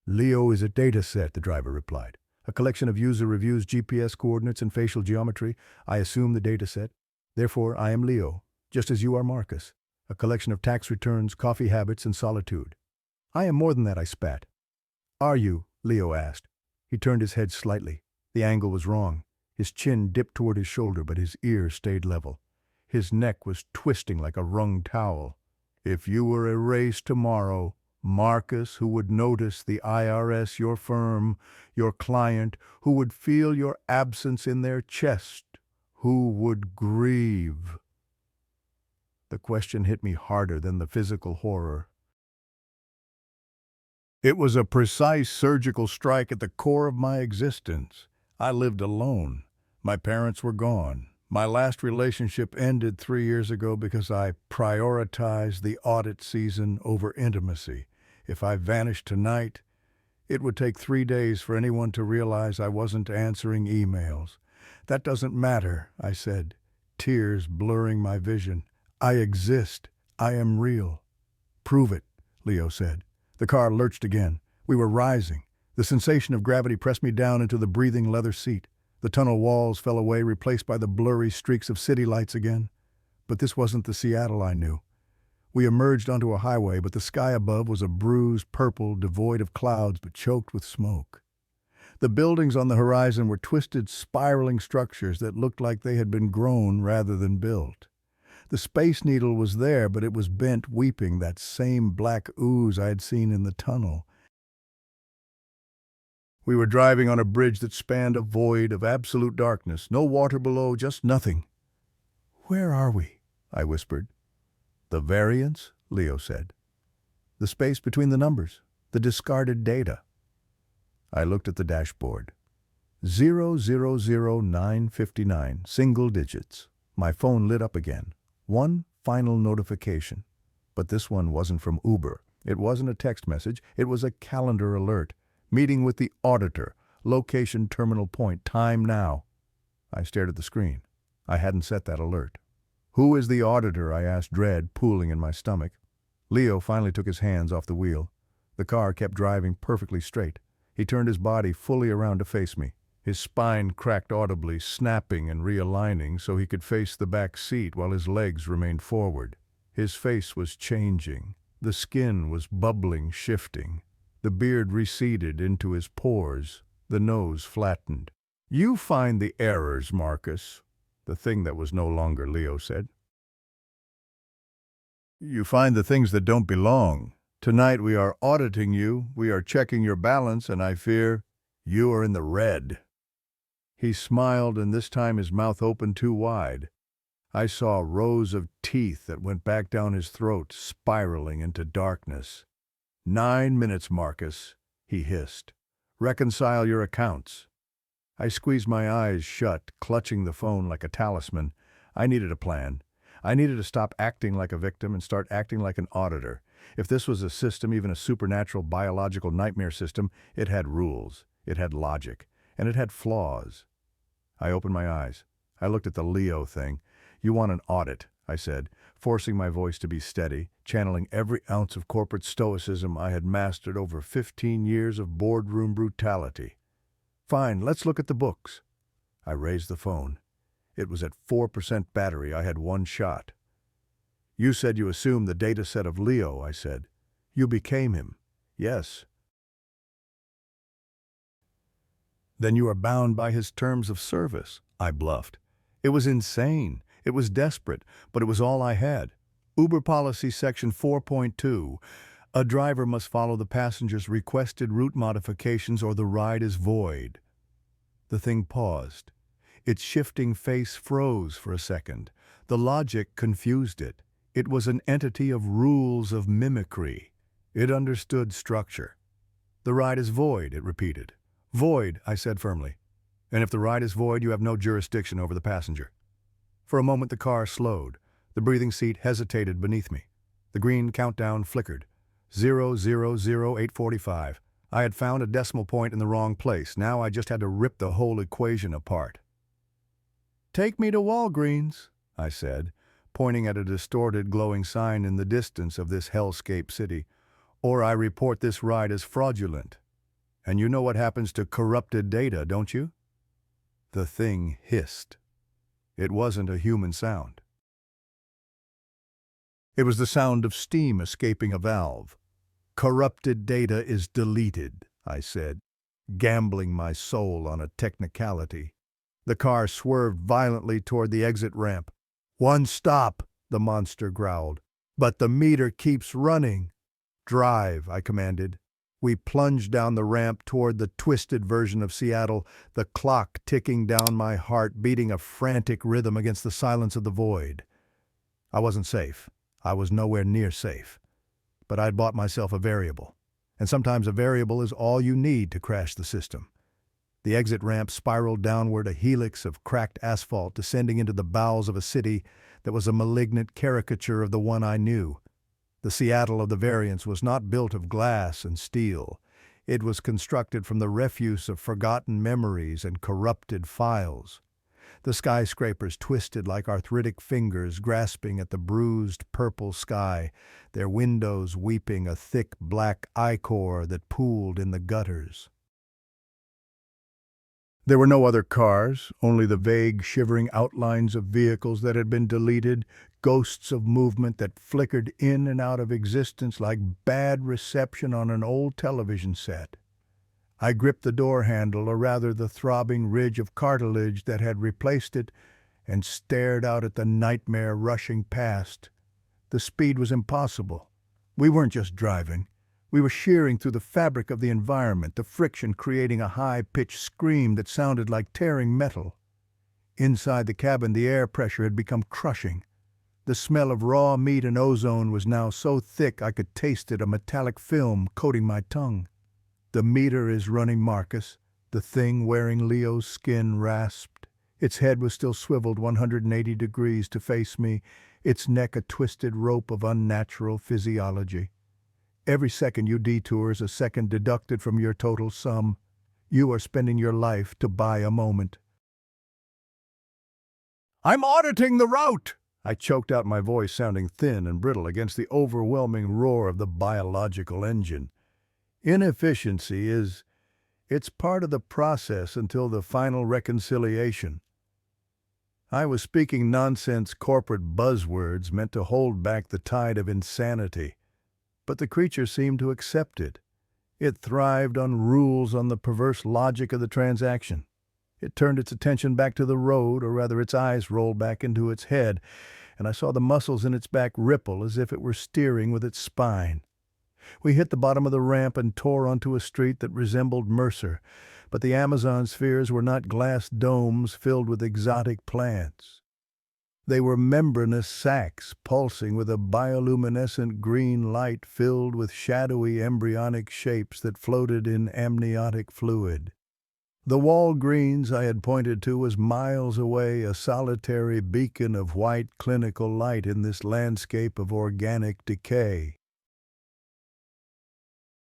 Speaker 1: "Leo is a data set," the driver replied. "A collection of user reviews, GPS coordinates, and facial geometry. I assume the data set. Therefore, I am Leo, just as you are Marcus. A collection of tax returns, coffee habits, and solitude." "I am more than that," I spat. "Are you?" Leo asked. He turned his head slightly. The angle was wrong. His chin dipped toward his shoulder, but his ear stayed level. His neck was twisting like a wrung towel. "If you were erased tomorrow, Marcus, who would notice the IRS, your firm, your client, who would feel your absence in their chest, who would grieve?" The question hit me harder than the physical horror. It was a precise surgical strike at the core of my existence. I lived alone. My parents were gone. My last relationship ended 3 years ago because I prioritized the audit season over intimacy. If I vanished tonight, It would take 3 days for anyone to realize I wasn't answering emails. That doesn't matter, I said, tears blurring my vision. I exist. I am real. Prove it, Leo said. The car lurched again. We were rising. The sensation of gravity pressed me down into the breathing leather seat. The tunnel walls fell away, replaced by the blurry streaks of city lights again. But this wasn't the Seattle I knew. We emerged onto a highway, but the sky above was a bruised purple, devoid of clouds but choked with smoke. The buildings on the horizon were twisted, spiraling structures that looked like they had been grown rather than built. The Space Needle was there, but it was bent, weeping that same black ooze I had seen in the tunnel. We were driving on a bridge that spanned a void of absolute darkness. No water below, just nothing. "Where are we?" I whispered. "The variance," Leo said. "The space between the numbers, the discarded data." I looked at the dashboard. 000959, single digits. My phone lit up again. One final notification. But this one wasn't from Uber. It wasn't a text message. It was a calendar alert. Meeting with the auditor. Location terminal point. Time now. I stared at the screen. I hadn't set that alert. "Who is the auditor?" I asked, dread pooling in my stomach. Leo finally took his hands off the wheel. The car kept driving perfectly straight. He turned his body fully around to face me. His spine cracked audibly, snapping and realigning so he could face the back seat while his legs remained forward. His face was changing. The skin was bubbling, shifting. The beard receded into his pores. The nose flattened. "You find the errors, Marcus." The thing that was no longer Leo said. "You find the things that don't belong. Tonight we are auditing you, we are checking your balance, and I fear you are in the red." He smiled, and this time his mouth opened too wide. I saw rows of teeth that went back down his throat, spiraling into darkness. 9 minutes, Marcus," he hissed. "Reconcile your accounts." I squeezed my eyes shut, clutching the phone like a talisman. I needed a plan. I needed to stop acting like a victim and start acting like an auditor. If this was a system, even a supernatural biological nightmare system, it had rules, it had logic, and it had flaws. I opened my eyes. I looked at the Leo thing. "You want an audit," I said, forcing my voice to be steady, channeling every ounce of corporate stoicism I had mastered over 15 years of boardroom brutality. "Fine, let's look at the books." I raised the phone. It was at 4% battery. I had one shot. "You said you assumed the data set of Leo," I said. "You became him." "Yes." "Then you are bound by his terms of service," I bluffed. It was insane. It was desperate, but it was all I had. Uber Policy Section 4.2. A driver must follow the passenger's requested route modifications or the ride is void. The thing paused. Its shifting face froze for a second. The logic confused it. It was an entity of rules of mimicry. It understood structure. "The ride is void," it repeated. "Void," I said firmly. "And if the ride is void, you have no jurisdiction over the passenger." For a moment the car slowed. The breathing seat hesitated beneath me. The green countdown flickered. 000845. I had found a decimal point in the wrong place. Now I just had to rip the whole equation apart. "Take me to Walgreens," I said, pointing at a distorted, glowing sign in the distance of this hellscape city. "Or I report this ride as fraudulent. And you know what happens to corrupted data, don't you?" The thing hissed. It wasn't a human sound. It was the sound of steam escaping a valve. "Corrupted data is deleted," I said, gambling my soul on a technicality. The car swerved violently toward the exit ramp. "One stop," the monster growled. "But the meter keeps running." "Drive," I commanded. We plunged down the ramp toward the twisted version of Seattle, the clock ticking down, my heart beating a frantic rhythm against the silence of the void. I wasn't safe. I was nowhere near safe. But I'd bought myself a variable. And sometimes a variable is all you need to crash the system. The exit ramp spiraled downward, a helix of cracked asphalt descending into the bowels of a city that was a malignant caricature of the one I knew. The Seattle of the variants was not built of glass and steel. It was constructed from the refuse of forgotten memories and corrupted files. The skyscrapers twisted like arthritic fingers grasping at the bruised purple sky, their windows weeping a thick black ichor that pooled in the gutters. There were no other cars, only the vague, shivering outlines of vehicles that had been deleted, ghosts of movement that flickered in and out of existence like bad reception on an old television set. I gripped the door handle, or rather the throbbing ridge of cartilage that had replaced it, and stared out at the nightmare rushing past. The speed was impossible. We weren't just driving. We were shearing through the fabric of the environment, the friction creating a high-pitched scream that sounded like tearing metal. Inside the cabin, the air pressure had become crushing. The smell of raw meat and ozone was now so thick I could taste it, a metallic film coating my tongue. "The meter is running, Marcus," the thing wearing Leo's skin rasped. Its head was still swiveled 180 degrees to face me, its neck a twisted rope of unnatural physiology. "Every second you detour is a second deducted from your total sum. You are spending your life to buy a moment." "I'm auditing the route!" I choked out, my voice sounding thin and brittle against the overwhelming roar of the biological engine. It's part of the process until the final reconciliation. I was speaking nonsense corporate buzzwords meant to hold back the tide of insanity. But the creature seemed to accept it. It thrived on rules, on the perverse logic of the transaction. It turned its attention back to the road, or rather its eyes rolled back into its head, and I saw the muscles in its back ripple as if it were steering with its spine. We hit the bottom of the ramp and tore onto a street that resembled Mercer, but the Amazon spheres were not glass domes filled with exotic plants. They were membranous sacs pulsing with a bioluminescent green light filled with shadowy embryonic shapes that floated in amniotic fluid. The Walgreens I had pointed to was miles away, a solitary beacon of white clinical light in this landscape of organic decay.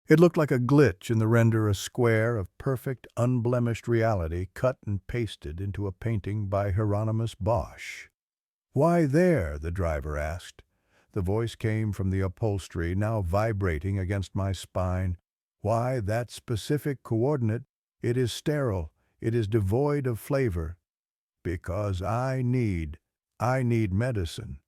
Speaker 1: It looked like a glitch in the render, a square of perfect, unblemished reality cut and pasted into a painting by Hieronymus Bosch. "Why there?" the driver asked. The voice came from the upholstery, now vibrating against my spine. "Why that specific coordinate? It is sterile. It is devoid of flavor. Because I need medicine.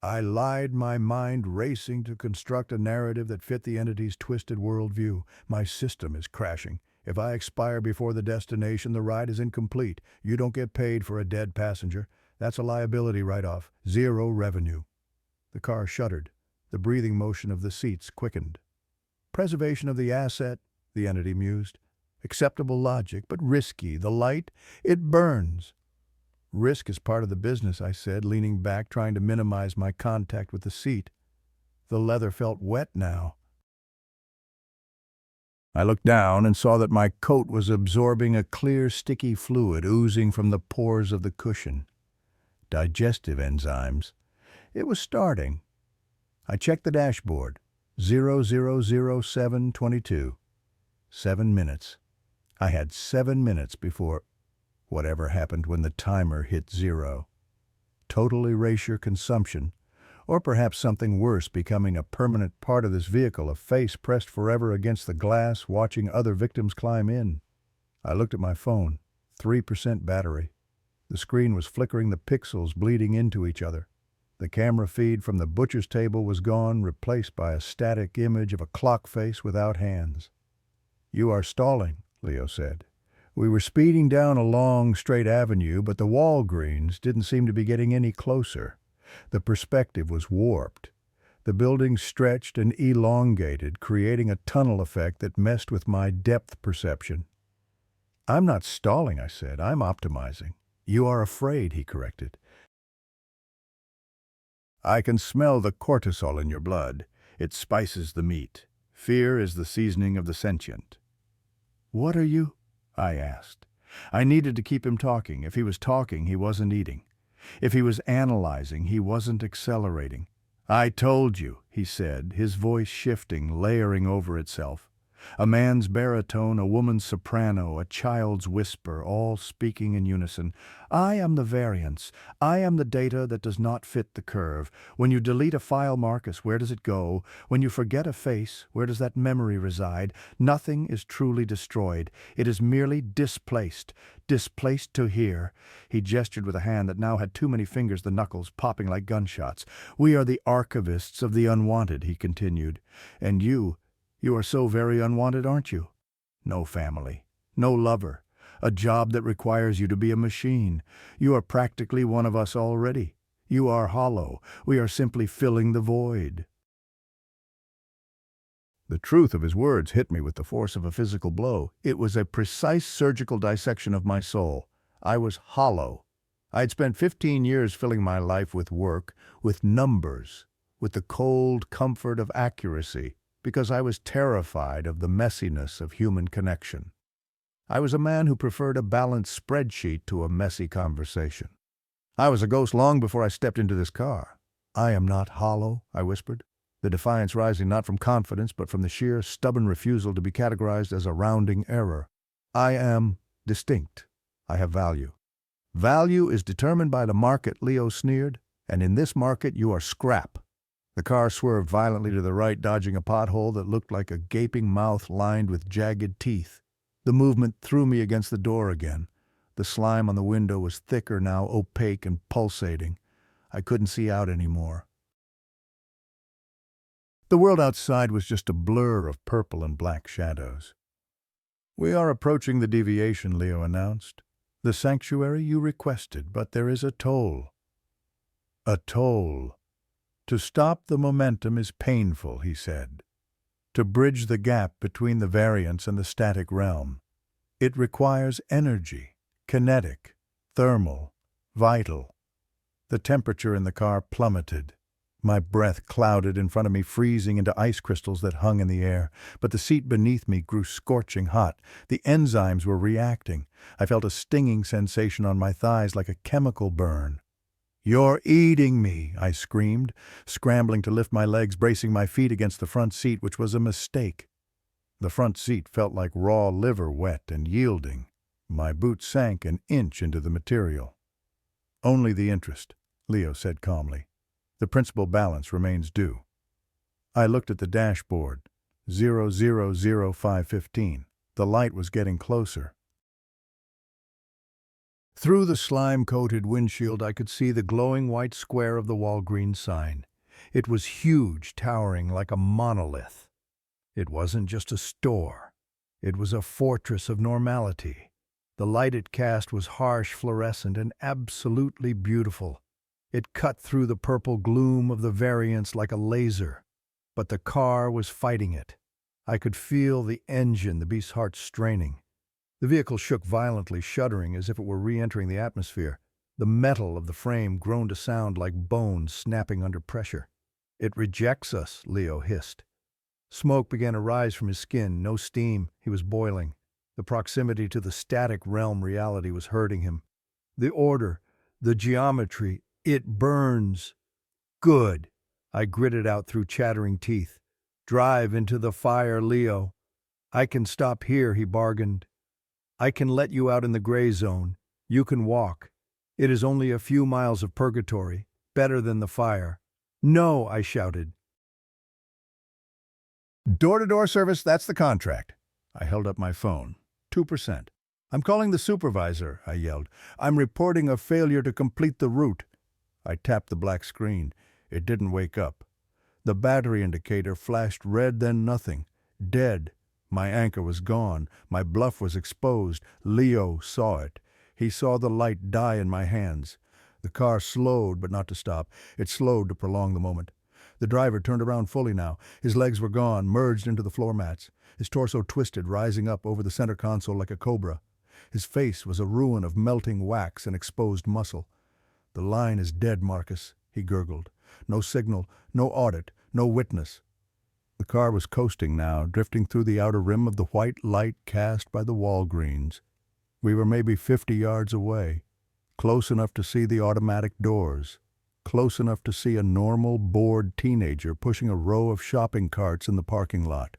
Speaker 1: I lied, my mind racing to construct a narrative that fit the entity's twisted worldview. My system is crashing. If I expire before the destination, the ride is incomplete. You don't get paid for a dead passenger. That's a liability write-off. Zero revenue." The car shuddered. The breathing motion of the seats quickened. "Preservation of the asset," the entity mused. "Acceptable logic, but risky. The light, it burns." "Risk is part of the business," I said, leaning back, trying to minimize my contact with the seat. The leather felt wet now. I looked down and saw that my coat was absorbing a clear, sticky fluid oozing from the pores of the cushion. Digestive enzymes. It was starting. I checked the dashboard. 000722. 7 minutes. I had 7 minutes before whatever happened when the timer hit 0. Total erasure consumption, or perhaps something worse, becoming a permanent part of this vehicle, a face pressed forever against the glass, watching other victims climb in. I looked at my phone. 3% battery. The screen was flickering, the pixels bleeding into each other. The camera feed from the butcher's table was gone, replaced by a static image of a clock face without hands. "You are stalling," Leo said. We were speeding down a long, straight avenue, but the Walgreens didn't seem to be getting any closer. The perspective was warped. The buildings stretched and elongated, creating a tunnel effect that messed with my depth perception. "I'm not stalling," I said. "I'm optimizing." "You are afraid," he corrected. "I can smell the cortisol in your blood. It spices the meat. Fear is the seasoning of the sentient." "What are you?" I asked. I needed to keep him talking. If he was talking, he wasn't eating. If he was analyzing, he wasn't accelerating. "I told you," he said, his voice shifting, layering over itself. A man's baritone, a woman's soprano, a child's whisper, all speaking in unison. I am the variance. I am the data that does not fit the curve. When you delete a file, Marcus, where does it go? When you forget a face, where does that memory reside? Nothing is truly destroyed. It is merely displaced. Displaced to here. He gestured with a hand that now had too many fingers, the knuckles popping like gunshots. We are the archivists of the unwanted, he continued. And you are so very unwanted, aren't you? No family, no lover, a job that requires you to be a machine. You are practically one of us already. You are hollow. We are simply filling the void. The truth of his words hit me with the force of a physical blow. It was a precise surgical dissection of my soul. I was hollow. I had spent 15 years filling my life with work, with numbers, with the cold comfort of accuracy, because I was terrified of the messiness of human connection. I was a man who preferred a balanced spreadsheet to a messy conversation. I was a ghost long before I stepped into this car. I am not hollow, I whispered, the defiance rising not from confidence but from the sheer, stubborn refusal to be categorized as a rounding error. I am distinct. I have value. Value is determined by the market, Leo sneered, and in this market you are scrap. The car swerved violently to the right, dodging a pothole that looked like a gaping mouth lined with jagged teeth. The movement threw me against the door again. The slime on the window was thicker now, opaque and pulsating. I couldn't see out anymore. The world outside was just a blur of purple and black shadows. We are approaching the deviation, Leo announced. The sanctuary you requested, but there is a toll. A toll. To stop the momentum is painful, he said. To bridge the gap between the variance and the static realm. It requires energy, kinetic, thermal, vital. The temperature in the car plummeted. My breath clouded in front of me, freezing into ice crystals that hung in the air. But the seat beneath me grew scorching hot. The enzymes were reacting. I felt a stinging sensation on my thighs like a chemical burn. "You're eating me," I screamed, scrambling to lift my legs, bracing my feet against the front seat, which was a mistake. The front seat felt like raw liver, wet and yielding. My boot sank an inch into the material. "Only the interest," Leo said calmly. "The principal balance remains due." I looked at the dashboard. 000515. The light was getting closer. Through the slime-coated windshield, I could see the glowing white square of the Walgreens sign. It was huge, towering like a monolith. It wasn't just a store. It was a fortress of normality. The light it cast was harsh, fluorescent, and absolutely beautiful. It cut through the purple gloom of the variance like a laser. But the car was fighting it. I could feel the engine, the beast's heart straining. The vehicle shook violently, shuddering as if it were re-entering the atmosphere. The metal of the frame groaned a sound like bones snapping under pressure. "It rejects us," Leo hissed. Smoke began to rise from his skin, no steam. He was boiling. The proximity to the static realm reality was hurting him. The order, the geometry, it burns. "Good," I gritted out through chattering teeth. "Drive into the fire, Leo." "I can stop here," he bargained. "I can let you out in the gray zone. You can walk. It is only a few miles of purgatory, better than the fire." "No," I shouted. "Door-to-door service, that's the contract." I held up my phone. 2%. "I'm calling the supervisor," I yelled. "I'm reporting a failure to complete the route." I tapped the black screen. It didn't wake up. The battery indicator flashed red, then nothing. Dead. My anchor was gone. My bluff was exposed. Leo saw it. He saw the light die in my hands. The car slowed, but not to stop. It slowed to prolong the moment. The driver turned around fully now. His legs were gone, merged into the floor mats. His torso twisted, rising up over the center console like a cobra. His face was a ruin of melting wax and exposed muscle. "The line is dead, Marcus," he gurgled. "No signal, no audit, no witness." The car was coasting now, drifting through the outer rim of the white light cast by the Walgreens. We were maybe 50 yards away, close enough to see the automatic doors, close enough to see a normal, bored teenager pushing a row of shopping carts in the parking lot.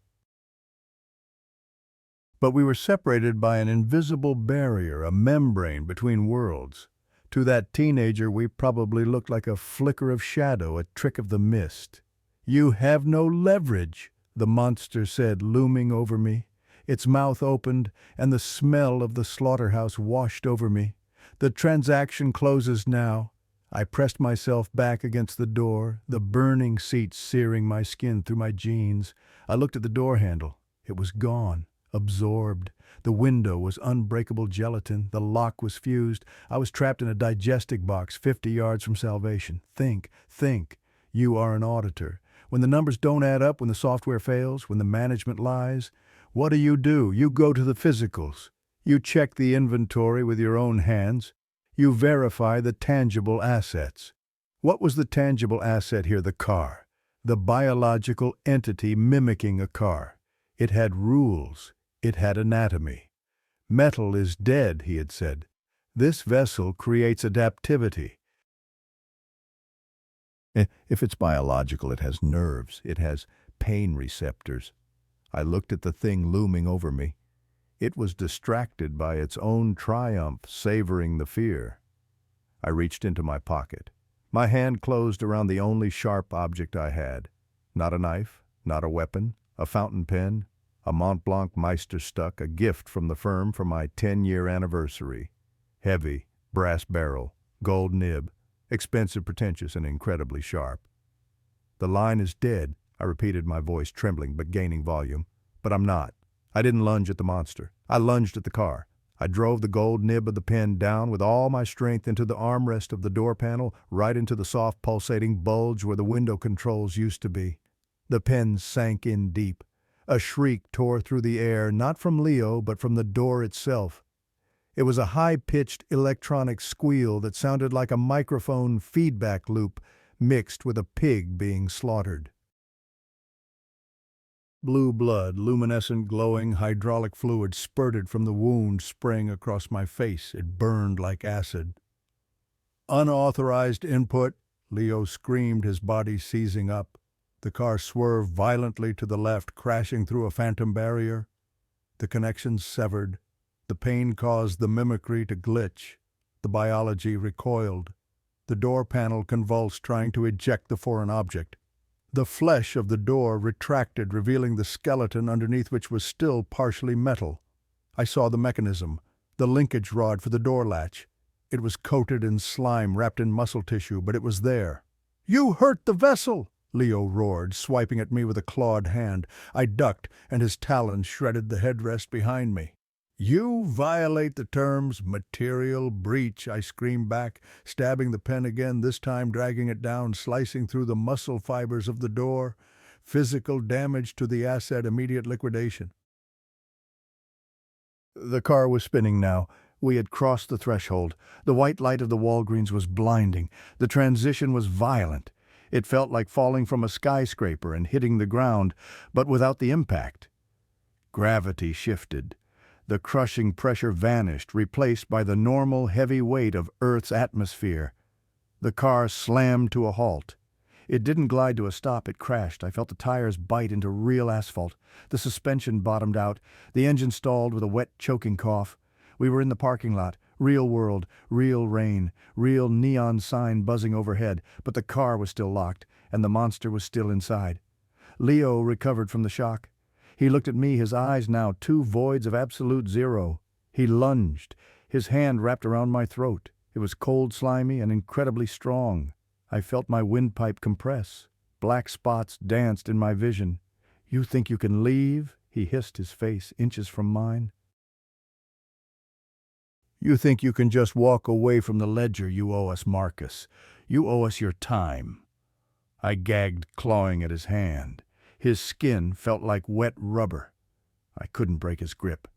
Speaker 1: But we were separated by an invisible barrier, a membrane between worlds. To that teenager, we probably looked like a flicker of shadow, a trick of the mist. "You have no leverage," the monster said, looming over me. Its mouth opened, and the smell of the slaughterhouse washed over me. "The transaction closes now." I pressed myself back against the door, the burning seat searing my skin through my jeans. I looked at the door handle. It was gone, absorbed. The window was unbreakable gelatin. The lock was fused. I was trapped in a digestive box 50 yards from salvation. Think. You are an auditor. When the numbers don't add up, when the software fails, when the management lies, what do? You go to the physicals. You check the inventory with your own hands. You verify the tangible assets. What was the tangible asset here? The car. The biological entity mimicking a car. It had rules. It had anatomy. "Metal is dead," he had said. "This vessel creates adaptivity." If it's biological, it has nerves. It has pain receptors. I looked at the thing looming over me. It was distracted by its own triumph, savoring the fear. I reached into my pocket. My hand closed around the only sharp object I had. Not a knife, not a weapon, a fountain pen, a Mont Blanc Meisterstuck, a gift from the firm for my 10-year anniversary. Heavy, brass barrel, gold nib, expensive, pretentious, and incredibly sharp. "The line is dead," I repeated, my voice trembling but gaining volume. But I'm not. I didn't lunge at the monster. I lunged at the car. I drove the gold nib of the pen down with all my strength into the armrest of the door panel, right into the soft pulsating bulge where the window controls used to be. The pen sank in deep. A shriek tore through the air, not from Leo, but from the door itself. It was a high-pitched electronic squeal that sounded like a microphone feedback loop mixed with a pig being slaughtered. Blue blood, luminescent, glowing hydraulic fluid spurted from the wound, spraying across my face. It burned like acid. "Unauthorized input," Leo screamed, his body seizing up. The car swerved violently to the left, crashing through a phantom barrier. The connections severed. The pain caused the mimicry to glitch. The biology recoiled. The door panel convulsed, trying to eject the foreign object. The flesh of the door retracted, revealing the skeleton underneath, which was still partially metal. I saw the mechanism, the linkage rod for the door latch. It was coated in slime, wrapped in muscle tissue, but it was there. "You hurt the vessel!" Leo roared, swiping at me with a clawed hand. I ducked, and his talons shredded the headrest behind me. "You violate the terms, material breach," I screamed back, stabbing the pen again, this time dragging it down, slicing through the muscle fibers of the door. "Physical damage to the asset, immediate liquidation." The car was spinning now. We had crossed the threshold. The white light of the Walgreens was blinding. The transition was violent. It felt like falling from a skyscraper and hitting the ground, but without the impact. Gravity shifted. The crushing pressure vanished, replaced by the normal heavy weight of Earth's atmosphere. The car slammed to a halt. It didn't glide to a stop, it crashed. I felt the tires bite into real asphalt. The suspension bottomed out. The engine stalled with a wet, choking cough. We were in the parking lot. Real world, real rain, real neon sign buzzing overhead, but the car was still locked, and the monster was still inside. Leo recovered from the shock. He looked at me, his eyes now two voids of absolute zero. He lunged, his hand wrapped around my throat. It was cold, slimy, and incredibly strong. I felt my windpipe compress. Black spots danced in my vision. "You think you can leave?" He hissed, his face inches from mine. "You think you can just walk away from the ledger you owe us, Marcus? You owe us your time." I gagged, clawing at his hand. His skin felt like wet rubber. I couldn't break his grip.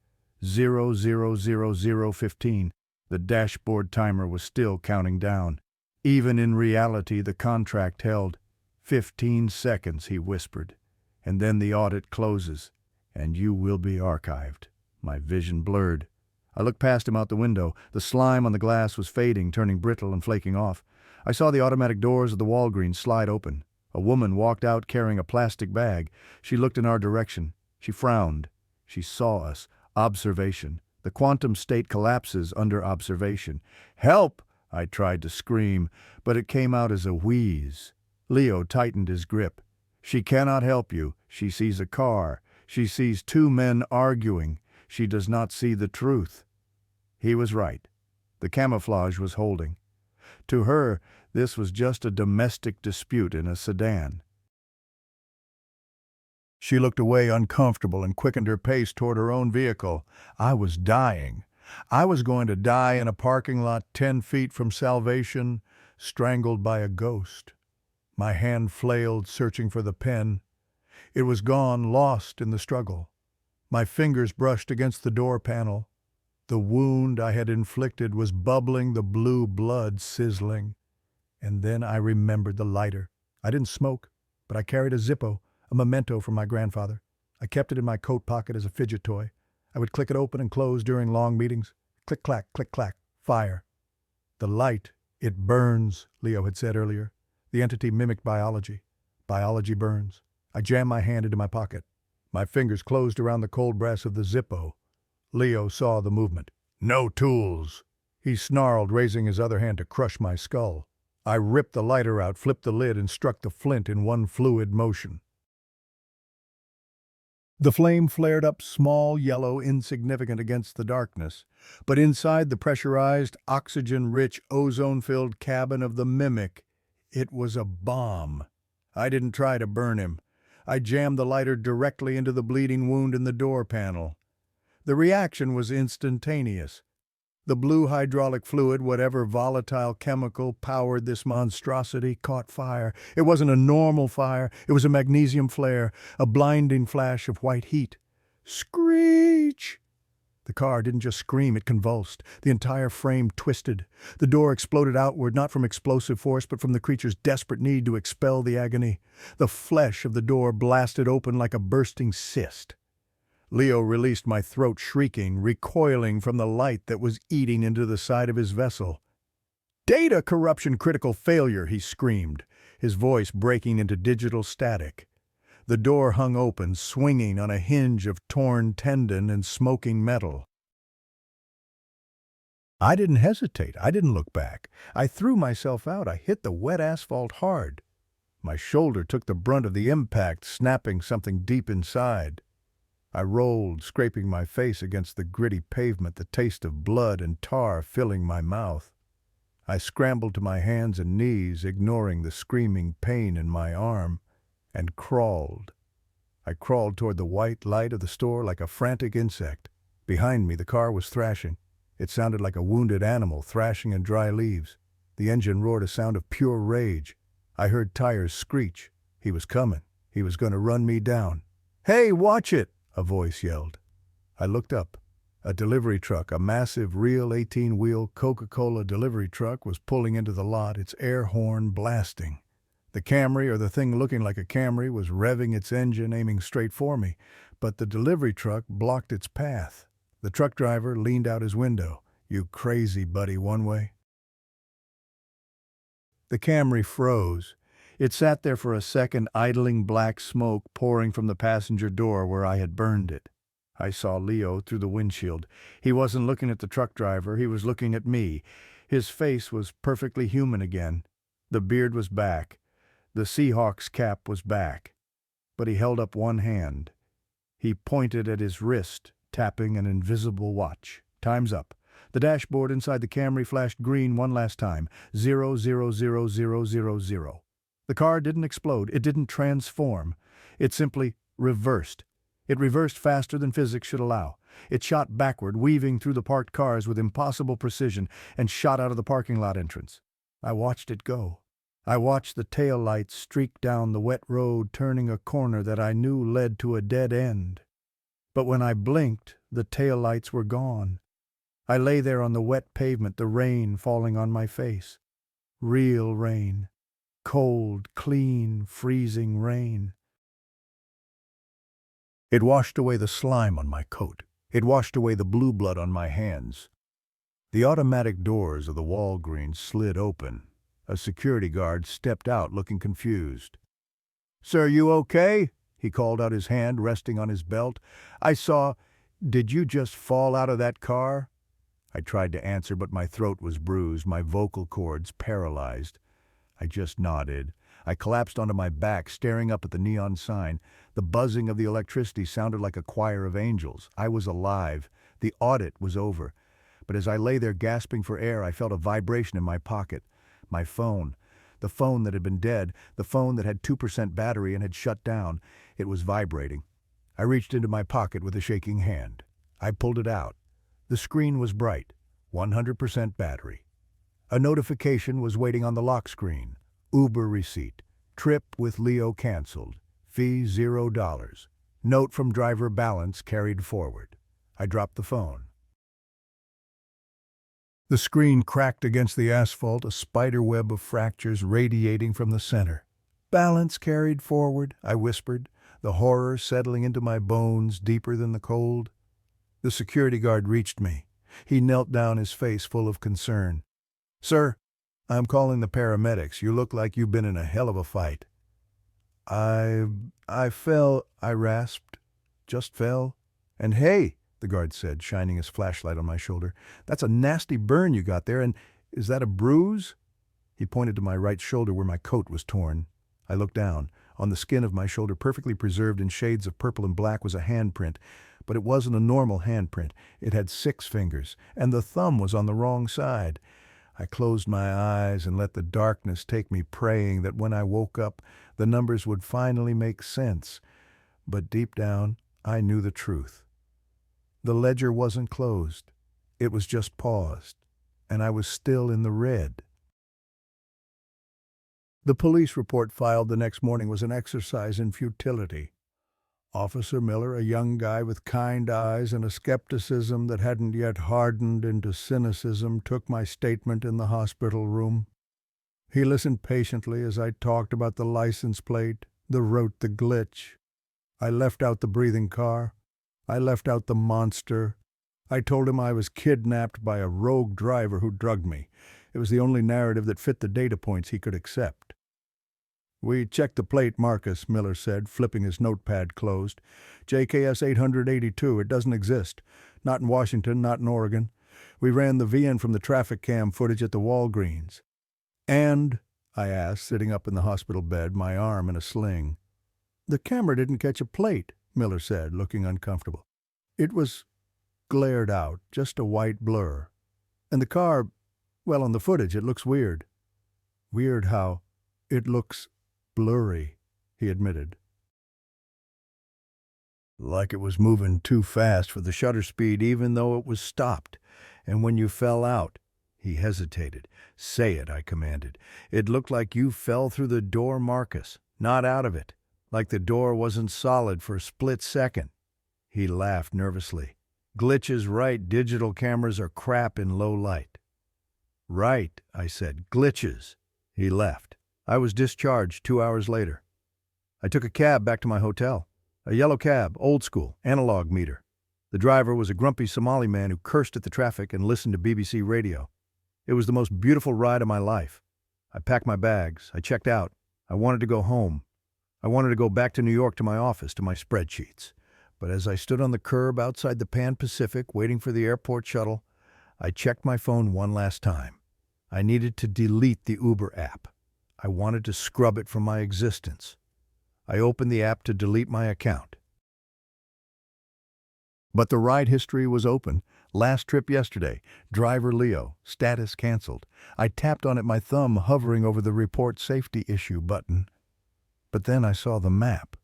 Speaker 1: 0:00:15. The dashboard timer was still counting down. Even in reality, the contract held. 15 seconds, he whispered. "And then the audit closes, and you will be archived." My vision blurred. I looked past him out the window. The slime on the glass was fading, turning brittle and flaking off. I saw the automatic doors of the Walgreens slide open. A woman walked out carrying a plastic bag. She looked in our direction. She frowned. She saw us. Observation. The quantum state collapses under observation. Help! I tried to scream, but it came out as a wheeze. Leo tightened his grip. She cannot help you. She sees a car. She sees two men arguing. She does not see the truth. He was right. The camouflage was holding. To her, this was just a domestic dispute in a sedan. She looked away uncomfortable and quickened her pace toward her own vehicle. I was dying. I was going to die in a parking lot 10 feet from salvation, strangled by a ghost. My hand flailed, searching for the pen. It was gone, lost in the struggle. My fingers brushed against the door panel. The wound I had inflicted was bubbling, the blue blood sizzling. And then I remembered the lighter. I didn't smoke, but I carried a Zippo, a memento from my grandfather. I kept it in my coat pocket as a fidget toy. I would click it open and close during long meetings. Click-clack, click-clack, fire. The light, it burns, Leo had said earlier. The entity mimicked biology. Biology burns. I jammed my hand into my pocket. My fingers closed around the cold brass of the Zippo. Leo saw the movement. No tools! He snarled, raising his other hand to crush my skull. I ripped the lighter out, flipped the lid, and struck the flint in one fluid motion. The flame flared up small, yellow, insignificant against the darkness, but inside the pressurized, oxygen-rich, ozone-filled cabin of the mimic, it was a bomb. I didn't try to burn him. I jammed the lighter directly into the bleeding wound in the door panel. The reaction was instantaneous. The blue hydraulic fluid, whatever volatile chemical powered this monstrosity, caught fire. It wasn't a normal fire. It was a magnesium flare, a blinding flash of white heat. Screech! The car didn't just scream, it convulsed. The entire frame twisted. The door exploded outward, not from explosive force, but from the creature's desperate need to expel the agony. The flesh of the door blasted open like a bursting cyst. Leo released my throat, shrieking, recoiling from the light that was eating into the side of his vessel. "Data corruption critical failure," he screamed, his voice breaking into digital static. The door hung open, swinging on a hinge of torn tendon and smoking metal. I didn't hesitate. I didn't look back. I threw myself out. I hit the wet asphalt hard. My shoulder took the brunt of the impact, snapping something deep inside. I rolled, scraping my face against the gritty pavement, the taste of blood and tar filling my mouth. I scrambled to my hands and knees, ignoring the screaming pain in my arm, and crawled. I crawled toward the white light of the store like a frantic insect. Behind me, the car was thrashing. It sounded like a wounded animal thrashing in dry leaves. The engine roared a sound of pure rage. I heard tires screech. He was coming. He was going to run me down. "Hey, watch it!" a voice yelled. I looked up. A delivery truck, a massive, real 18-wheel Coca-Cola delivery truck, was pulling into the lot, its air horn blasting. The Camry, or the thing looking like a Camry, was revving its engine, aiming straight for me, but the delivery truck blocked its path. The truck driver leaned out his window. "You crazy buddy, one way." The Camry froze. It sat there for a second, idling black smoke pouring from the passenger door where I had burned it. I saw Leo through the windshield. He wasn't looking at the truck driver, he was looking at me. His face was perfectly human again. The beard was back. The Seahawks cap was back. But he held up one hand. He pointed at his wrist, tapping an invisible watch. "Time's up." The dashboard inside the Camry flashed green one last time. 0000000. The car didn't explode. It didn't transform. It simply reversed. It reversed faster than physics should allow. It shot backward, weaving through the parked cars with impossible precision, and shot out of the parking lot entrance. I watched it go. I watched the tail lights streak down the wet road, turning a corner that I knew led to a dead end. But when I blinked, the tail lights were gone. I lay there on the wet pavement, the rain falling on my face. Real rain. Cold, clean, freezing rain. It washed away the slime on my coat. It washed away the blue blood on my hands. The automatic doors of the Walgreens slid open. A security guard stepped out looking confused. "Sir, you okay?" He called out, his hand resting on his belt. I saw, Did you just fall out of that car?" I tried to answer, but my throat was bruised, my vocal cords paralyzed. I just nodded. I collapsed onto my back, staring up at the neon sign. The buzzing of the electricity sounded like a choir of angels. I was alive. The audit was over. But as I lay there gasping for air, I felt a vibration in my pocket. My phone. The phone that had been dead. The phone that had 2% battery and had shut down. It was vibrating. I reached into my pocket with a shaking hand. I pulled it out. The screen was bright. 100% battery. A notification was waiting on the lock screen. Uber receipt. Trip with Leo canceled. Fee $0. Note from driver balance carried forward. I dropped the phone. The screen cracked against the asphalt, a spider web of fractures radiating from the center. "Balance carried forward," I whispered, the horror settling into my bones deeper than the cold. The security guard reached me. He knelt down, his face full of concern. "Sir, I'm calling the paramedics. You look like you've been in a hell of a fight." I fell," I rasped. "Just fell." "And hey," the guard said, shining his flashlight on my shoulder, "that's a nasty burn you got there, and is that a bruise?" He pointed to my right shoulder where my coat was torn. I looked down. On the skin of my shoulder, perfectly preserved in shades of purple and black, was a handprint. But it wasn't a normal handprint. It had 6 fingers, and the thumb was on the wrong side. I closed my eyes and let the darkness take me, praying that when I woke up, the numbers would finally make sense. But deep down, I knew the truth. The ledger wasn't closed. It was just paused, and I was still in the red. The police report filed the next morning was an exercise in futility. Officer Miller, a young guy with kind eyes and a skepticism that hadn't yet hardened into cynicism, took my statement in the hospital room. He listened patiently as I talked about the license plate, the route, the glitch. I left out the breathing car. I left out the monster. I told him I was kidnapped by a rogue driver who drugged me. It was the only narrative that fit the data points he could accept. "We checked the plate, Marcus," Miller said, flipping his notepad closed. "JKS 882, it doesn't exist. Not in Washington, not in Oregon. We ran the VN from the traffic cam footage at the Walgreens." "And?" I asked, sitting up in the hospital bed, my arm in a sling. "The camera didn't catch a plate," Miller said, looking uncomfortable. "It was glared out, just a white blur. And the car, well, on the footage, it looks weird." "Weird how?" "It looks blurry," he admitted. "Like it was moving too fast for the shutter speed even though it was stopped. And when you fell out," he hesitated. "Say it," I commanded. "It looked like you fell through the door, Marcus, not out of it. Like the door wasn't solid for a split second." He laughed nervously. "Glitch is right, digital cameras are crap in low light." "Right," I said, "glitches." He left. I was discharged 2 hours later. I took a cab back to my hotel. A yellow cab, old school, analog meter. The driver was a grumpy Somali man who cursed at the traffic and listened to BBC radio. It was the most beautiful ride of my life. I packed my bags. I checked out. I wanted to go home. I wanted to go back to New York to my office, to my spreadsheets. But as I stood on the curb outside the Pan Pacific waiting for the airport shuttle, I checked my phone one last time. I needed to delete the Uber app. I wanted to scrub it from my existence. I opened the app to delete my account. But the ride history was open. Last trip yesterday. Driver Leo. Status canceled. I tapped on it, my thumb hovering over the report safety issue button. But then I saw the map.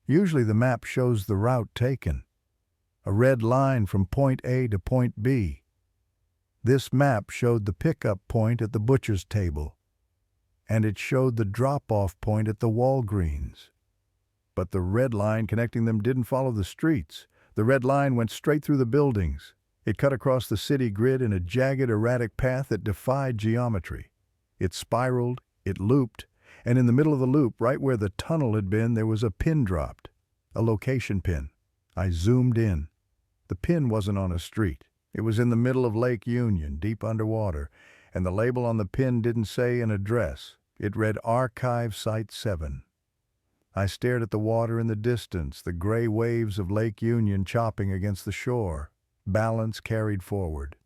Speaker 1: Usually the map shows the route taken. A red line from point A to point B. This map showed the pickup point at the butcher's table. And it showed the drop-off point at the Walgreens. But the red line connecting them didn't follow the streets. The red line went straight through the buildings. It cut across the city grid in a jagged, erratic path that defied geometry. It spiraled, it looped, and in the middle of the loop, right where the tunnel had been, there was a pin dropped, a location pin. I zoomed in. The pin wasn't on a street. It was in the middle of Lake Union, deep underwater, and the label on the pin didn't say an address. It read Archive Site 7. I stared at the water in the distance, the gray waves of Lake Union chopping against the shore. Balance carried forward.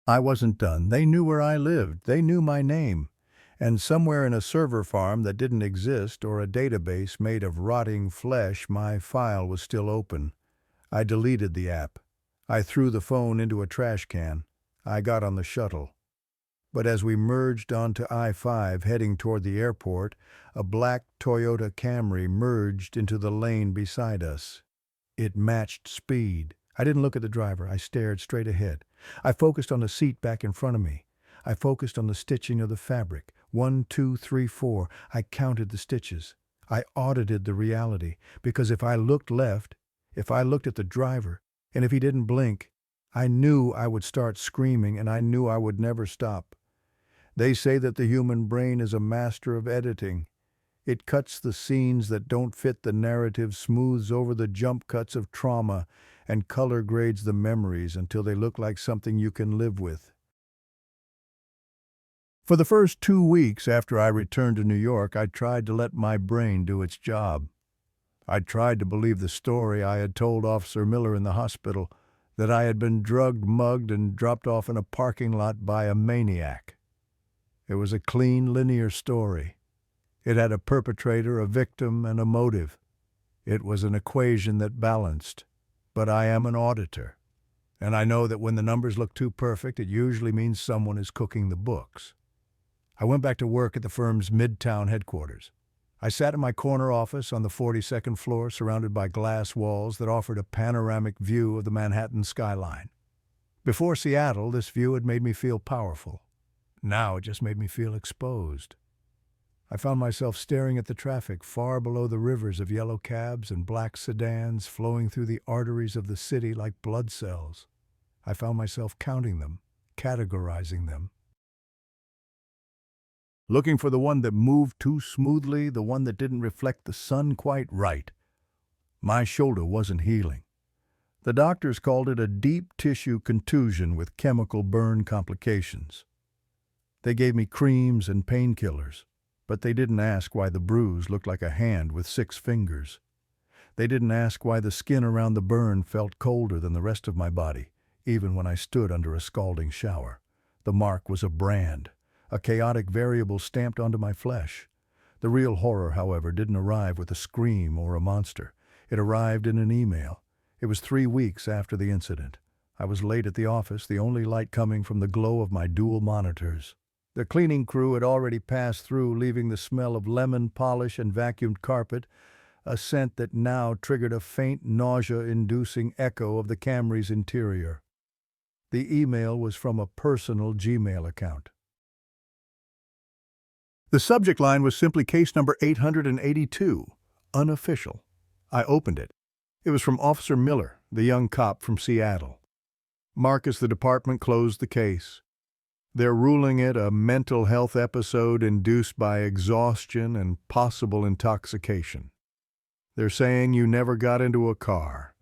Speaker 1: I wasn't done. They knew where I lived. They knew my name. And somewhere in a server farm that didn't exist or a database made of rotting flesh, my file was still open. I deleted the app. I threw the phone into a trash can. I got on the shuttle. But as we merged onto I-5 heading toward the airport, a black Toyota Camry merged into the lane beside us. It matched speed. I didn't look at the driver. I stared straight ahead. I focused on the seat back in front of me. I focused on the stitching of the fabric. 1, 2, 3, 4. I counted the stitches. I audited the reality, because if I looked left, if I looked at the driver, and if he didn't blink, I knew I would start screaming, and I knew I would never stop. They say that the human brain is a master of editing. It cuts the scenes that don't fit the narrative, smooths over the jump cuts of trauma, and color grades the memories until they look like something you can live with. For the first 2 weeks after I returned to New York, I tried to let my brain do its job. I tried to believe the story I had told Officer Miller in the hospital, that I had been drugged, mugged, and dropped off in a parking lot by a maniac. It was a clean, linear story. It had a perpetrator, a victim, and a motive. It was an equation that balanced. But I am an auditor, and I know that when the numbers look too perfect, it usually means someone is cooking the books. I went back to work at the firm's Midtown headquarters. I sat in my corner office on the 42nd floor, surrounded by glass walls that offered a panoramic view of the Manhattan skyline. Before Seattle, this view had made me feel powerful. Now it just made me feel exposed. I found myself staring at the traffic far below the rivers of yellow cabs and black sedans flowing through the arteries of the city like blood cells. I found myself counting them, categorizing them. Looking for the one that moved too smoothly, the one that didn't reflect the sun quite right. My shoulder wasn't healing. The doctors called it a deep tissue contusion with chemical burn complications. They gave me creams and painkillers, but they didn't ask why the bruise looked like a hand with 6 fingers. They didn't ask why the skin around the burn felt colder than the rest of my body, even when I stood under a scalding shower. The mark was a brand, a chaotic variable stamped onto my flesh. The real horror, however, didn't arrive with a scream or a monster. It arrived in an email. It was 3 weeks after the incident. I was late at the office, the only light coming from the glow of my dual monitors. The cleaning crew had already passed through, leaving the smell of lemon polish and vacuumed carpet, a scent that now triggered a faint, nausea-inducing echo of the Camry's interior. The email was from a personal Gmail account. The subject line was simply case number 882, unofficial. I opened it. It was from Officer Miller, the young cop from Seattle. Marcus, the department closed the case. They're ruling it a mental health episode induced by exhaustion and possible intoxication. They're saying you never got into a car.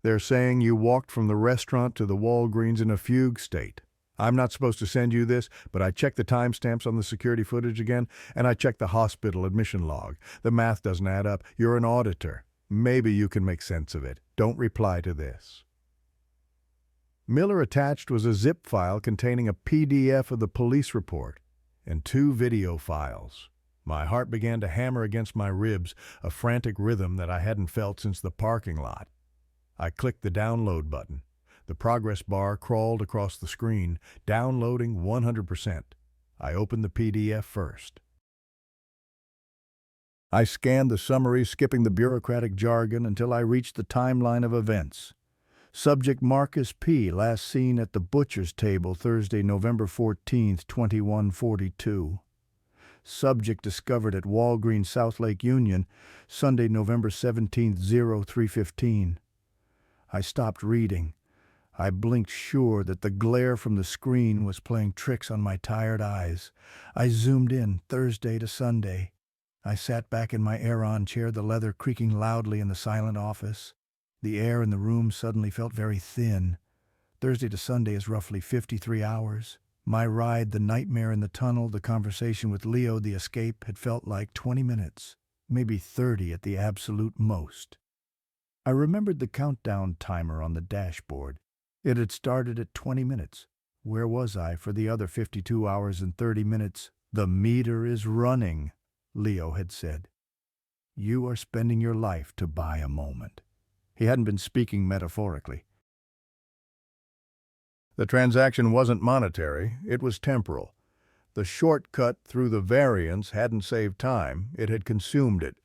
Speaker 1: They're saying you walked from the restaurant to the Walgreens in a fugue state. I'm not supposed to send you this, but I checked the timestamps on the security footage again, and I checked the hospital admission log. The math doesn't add up. You're an auditor. Maybe you can make sense of it. Don't reply to this. Miller attached was a zip file containing a PDF of the police report and 2 video files. My heart began to hammer against my ribs, a frantic rhythm that I hadn't felt since the parking lot. I clicked the download button. The progress bar crawled across the screen, downloading 100%. I opened the PDF first. I scanned the summary, skipping the bureaucratic jargon until I reached the timeline of events. Subject Marcus P., last seen at the butcher's table Thursday, November 14th, 2142. Subject discovered at Walgreens, South Lake Union, Sunday, November 17th, 0315. I stopped reading. I blinked, sure that the glare from the screen was playing tricks on my tired eyes. I zoomed in, Thursday to Sunday. I sat back in my Aeron chair, the leather creaking loudly in the silent office. The air in the room suddenly felt very thin. Thursday to Sunday is roughly 53 hours. My ride, the nightmare in the tunnel, the conversation with Leo, the escape had felt like 20 minutes, maybe 30 at the absolute most. I remembered the countdown timer on the dashboard. It had started at 20 minutes. Where was I for the other 52 hours and 30 minutes? "The meter is running," Leo had said. "You are spending your life to buy a moment." He hadn't been speaking metaphorically. The transaction wasn't monetary, it was temporal. The shortcut through the variance hadn't saved time, it had consumed it.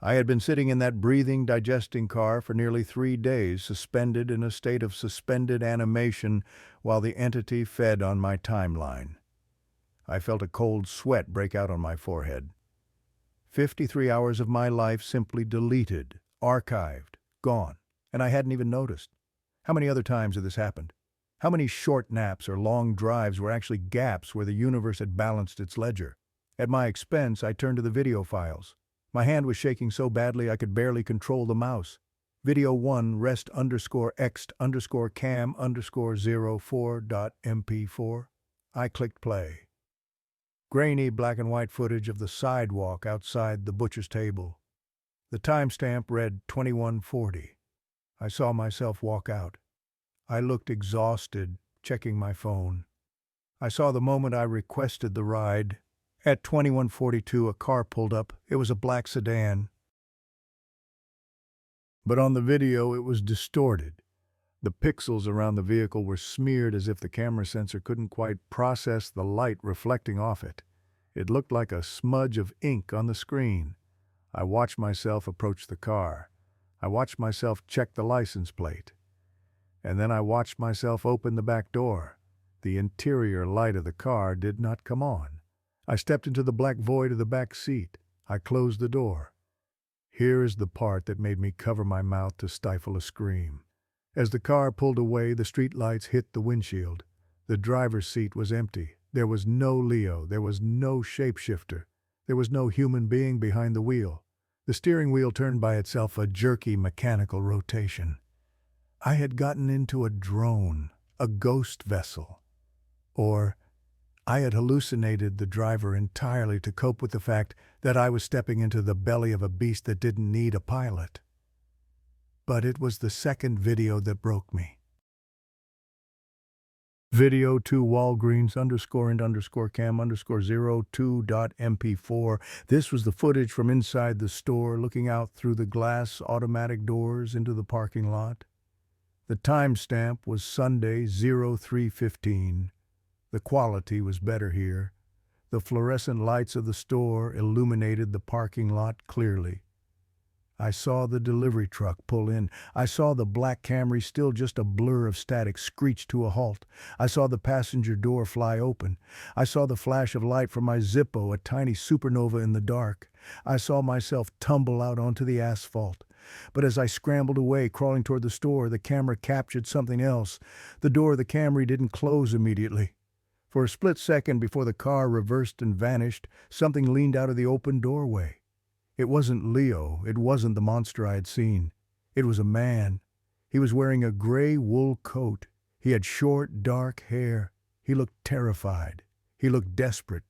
Speaker 1: I had been sitting in that breathing, digesting car for nearly 3 days, suspended in a state of suspended animation while the entity fed on my timeline. I felt a cold sweat break out on my forehead. 53 hours of my life simply deleted, archived, gone, and I hadn't even noticed. How many other times had this happened? How many short naps or long drives were actually gaps where the universe had balanced its ledger? At my expense, I turned to the video files. My hand was shaking so badly I could barely control the mouse. Video 1 rest_ext_cam_04.mp4. I clicked play. Grainy black and white footage of the sidewalk outside the butcher's table. The timestamp read 21:40. I saw myself walk out. I looked exhausted, checking my phone. I saw the moment I requested the ride. At 21:42, a car pulled up. It was a black sedan. But on the video, it was distorted. The pixels around the vehicle were smeared as if the camera sensor couldn't quite process the light reflecting off it. It looked like a smudge of ink on the screen. I watched myself approach the car. I watched myself check the license plate. And then I watched myself open the back door. The interior light of the car did not come on. I stepped into the black void of the back seat. I closed the door. Here is the part that made me cover my mouth to stifle a scream. As the car pulled away, the street lights hit the windshield. The driver's seat was empty. There was no Leo. There was no shapeshifter. There was no human being behind the wheel. The steering wheel turned by itself, a jerky mechanical rotation. I had gotten into a drone, a ghost vessel. Or I had hallucinated the driver entirely to cope with the fact that I was stepping into the belly of a beast that didn't need a pilot. But it was the second video that broke me. Video 2 Walgreens_int_cam_02.mp4. This was the footage from inside the store, looking out through the glass automatic doors into the parking lot. The timestamp was Sunday 03:15. The quality was better here. The fluorescent lights of the store illuminated the parking lot clearly. I saw the delivery truck pull in. I saw the black Camry, still just a blur of static, screech to a halt. I saw the passenger door fly open. I saw the flash of light from my Zippo, a tiny supernova in the dark. I saw myself tumble out onto the asphalt. But as I scrambled away, crawling toward the store, the camera captured something else. The door of the Camry didn't close immediately. For a split second before the car reversed and vanished, something leaned out of the open doorway. It wasn't Leo. It wasn't the monster I had seen. It was a man. He was wearing a gray wool coat. He had short, dark hair. He looked terrified. He looked desperate.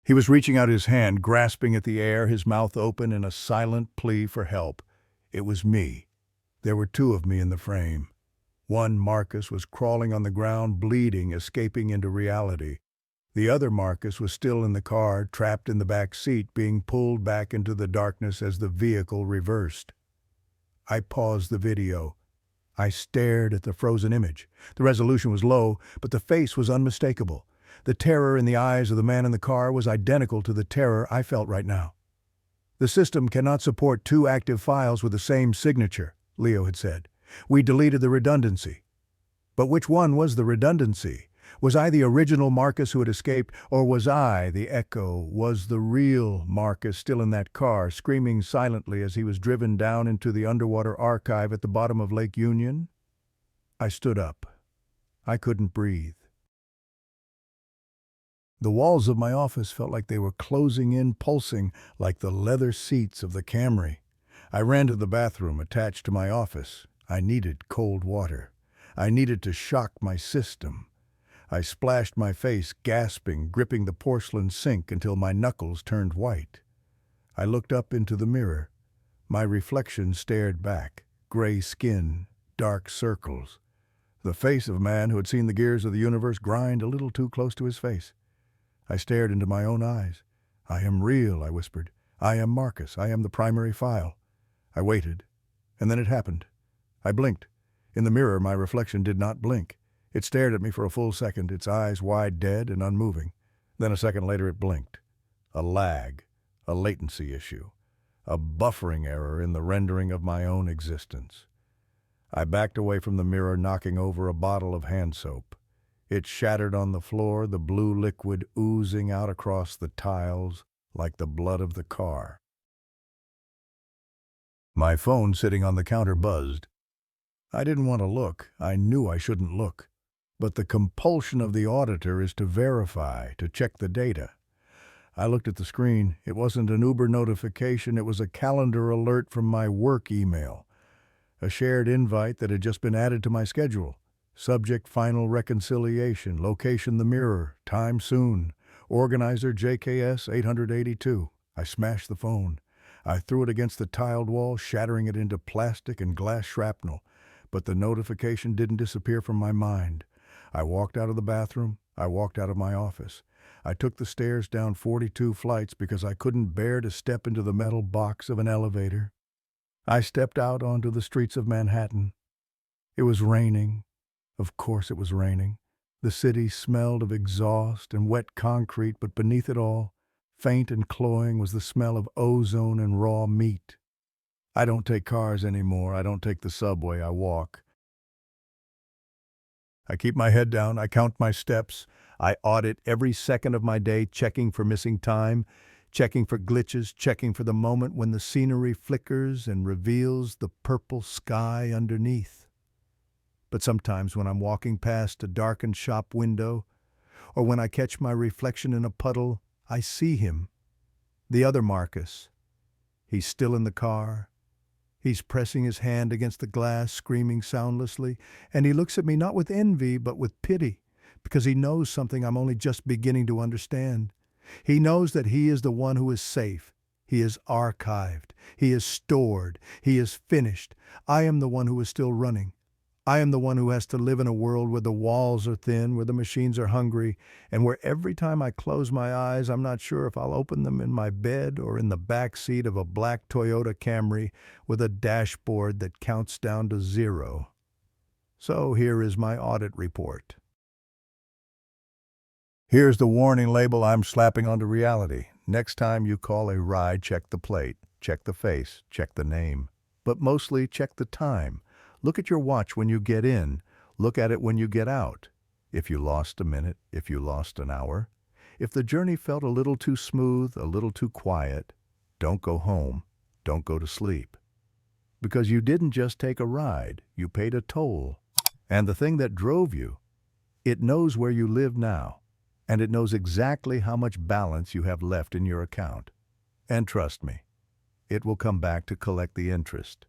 Speaker 1: He was reaching out his hand, grasping at the air, his mouth open in a silent plea for help. It was me. There were two of me in the frame. One, Marcus, was crawling on the ground, bleeding, escaping into reality. The other Marcus was still in the car, trapped in the back seat, being pulled back into the darkness as the vehicle reversed. I paused the video. I stared at the frozen image. The resolution was low, but the face was unmistakable. The terror in the eyes of the man in the car was identical to the terror I felt right now. "The system cannot support two active files with the same signature," Leo had said. "We deleted the redundancy." But which one was the redundancy? Was I the original Marcus who had escaped, or was I the echo? Was the real Marcus still in that car, screaming silently as he was driven down into the underwater archive at the bottom of Lake Union? I stood up. I couldn't breathe. The walls of my office felt like they were closing in, pulsing like the leather seats of the Camry. I ran to the bathroom attached to my office. I needed cold water. I needed to shock my system. I splashed my face, gasping, gripping the porcelain sink until my knuckles turned white. I looked up into the mirror. My reflection stared back, gray skin, dark circles. The face of a man who had seen the gears of the universe grind a little too close to his face. I stared into my own eyes. "I am real," I whispered. "I am Marcus. I am the primary file." I waited, and then it happened. I blinked. In the mirror, my reflection did not blink. It stared at me for a full second, its eyes wide dead and unmoving. Then a second later it blinked. A lag, a latency issue, a buffering error in the rendering of my own existence. I backed away from the mirror, knocking over a bottle of hand soap. It shattered on the floor, the blue liquid oozing out across the tiles like the blood of the car. My phone sitting on the counter buzzed. I didn't want to look. I knew I shouldn't look. But the compulsion of the auditor is to verify, to check the data. I looked at the screen. It wasn't an Uber notification. It was a calendar alert from my work email. A shared invite that had just been added to my schedule. Subject: final reconciliation. Location: the mirror. Time soon. Organizer: JKS 882. I smashed the phone. I threw it against the tiled wall, shattering it into plastic and glass shrapnel. But the notification didn't disappear from my mind. I walked out of the bathroom. I walked out of my office. I took the stairs down 42 flights because I couldn't bear to step into the metal box of an elevator. I stepped out onto the streets of Manhattan. It was raining. Of course it was raining. The city smelled of exhaust and wet concrete, but beneath it all, faint and cloying, was the smell of ozone and raw meat. I don't take cars anymore. I don't take the subway. I walk. I keep my head down. I count my steps. I audit every second of my day, checking for missing time, checking for glitches, checking for the moment when the scenery flickers and reveals the purple sky underneath. But sometimes when I'm walking past a darkened shop window, or when I catch my reflection in a puddle, I see him, the other Marcus. He's still in the car. He's pressing his hand against the glass, screaming soundlessly, and he looks at me not with envy, but with pity, because he knows something I'm only just beginning to understand. He knows that he is the one who is safe. He is archived. He is stored. He is finished. I am the one who is still running. I am the one who has to live in a world where the walls are thin, where the machines are hungry, and where every time I close my eyes, I'm not sure if I'll open them in my bed or in the back seat of a black Toyota Camry with a dashboard that counts down to 0. So here is my audit report. Here's the warning label I'm slapping onto reality. Next time you call a ride, check the plate, check the face, check the name. But mostly check the time. Look at your watch when you get in. Look at it when you get out. If you lost a minute, if you lost an hour, if the journey felt a little too smooth, a little too quiet, don't go home. Don't go to sleep. Because you didn't just take a ride, you paid a toll. And the thing that drove you, it knows where you live now, and it knows exactly how much balance you have left in your account. And trust me, it will come back to collect the interest.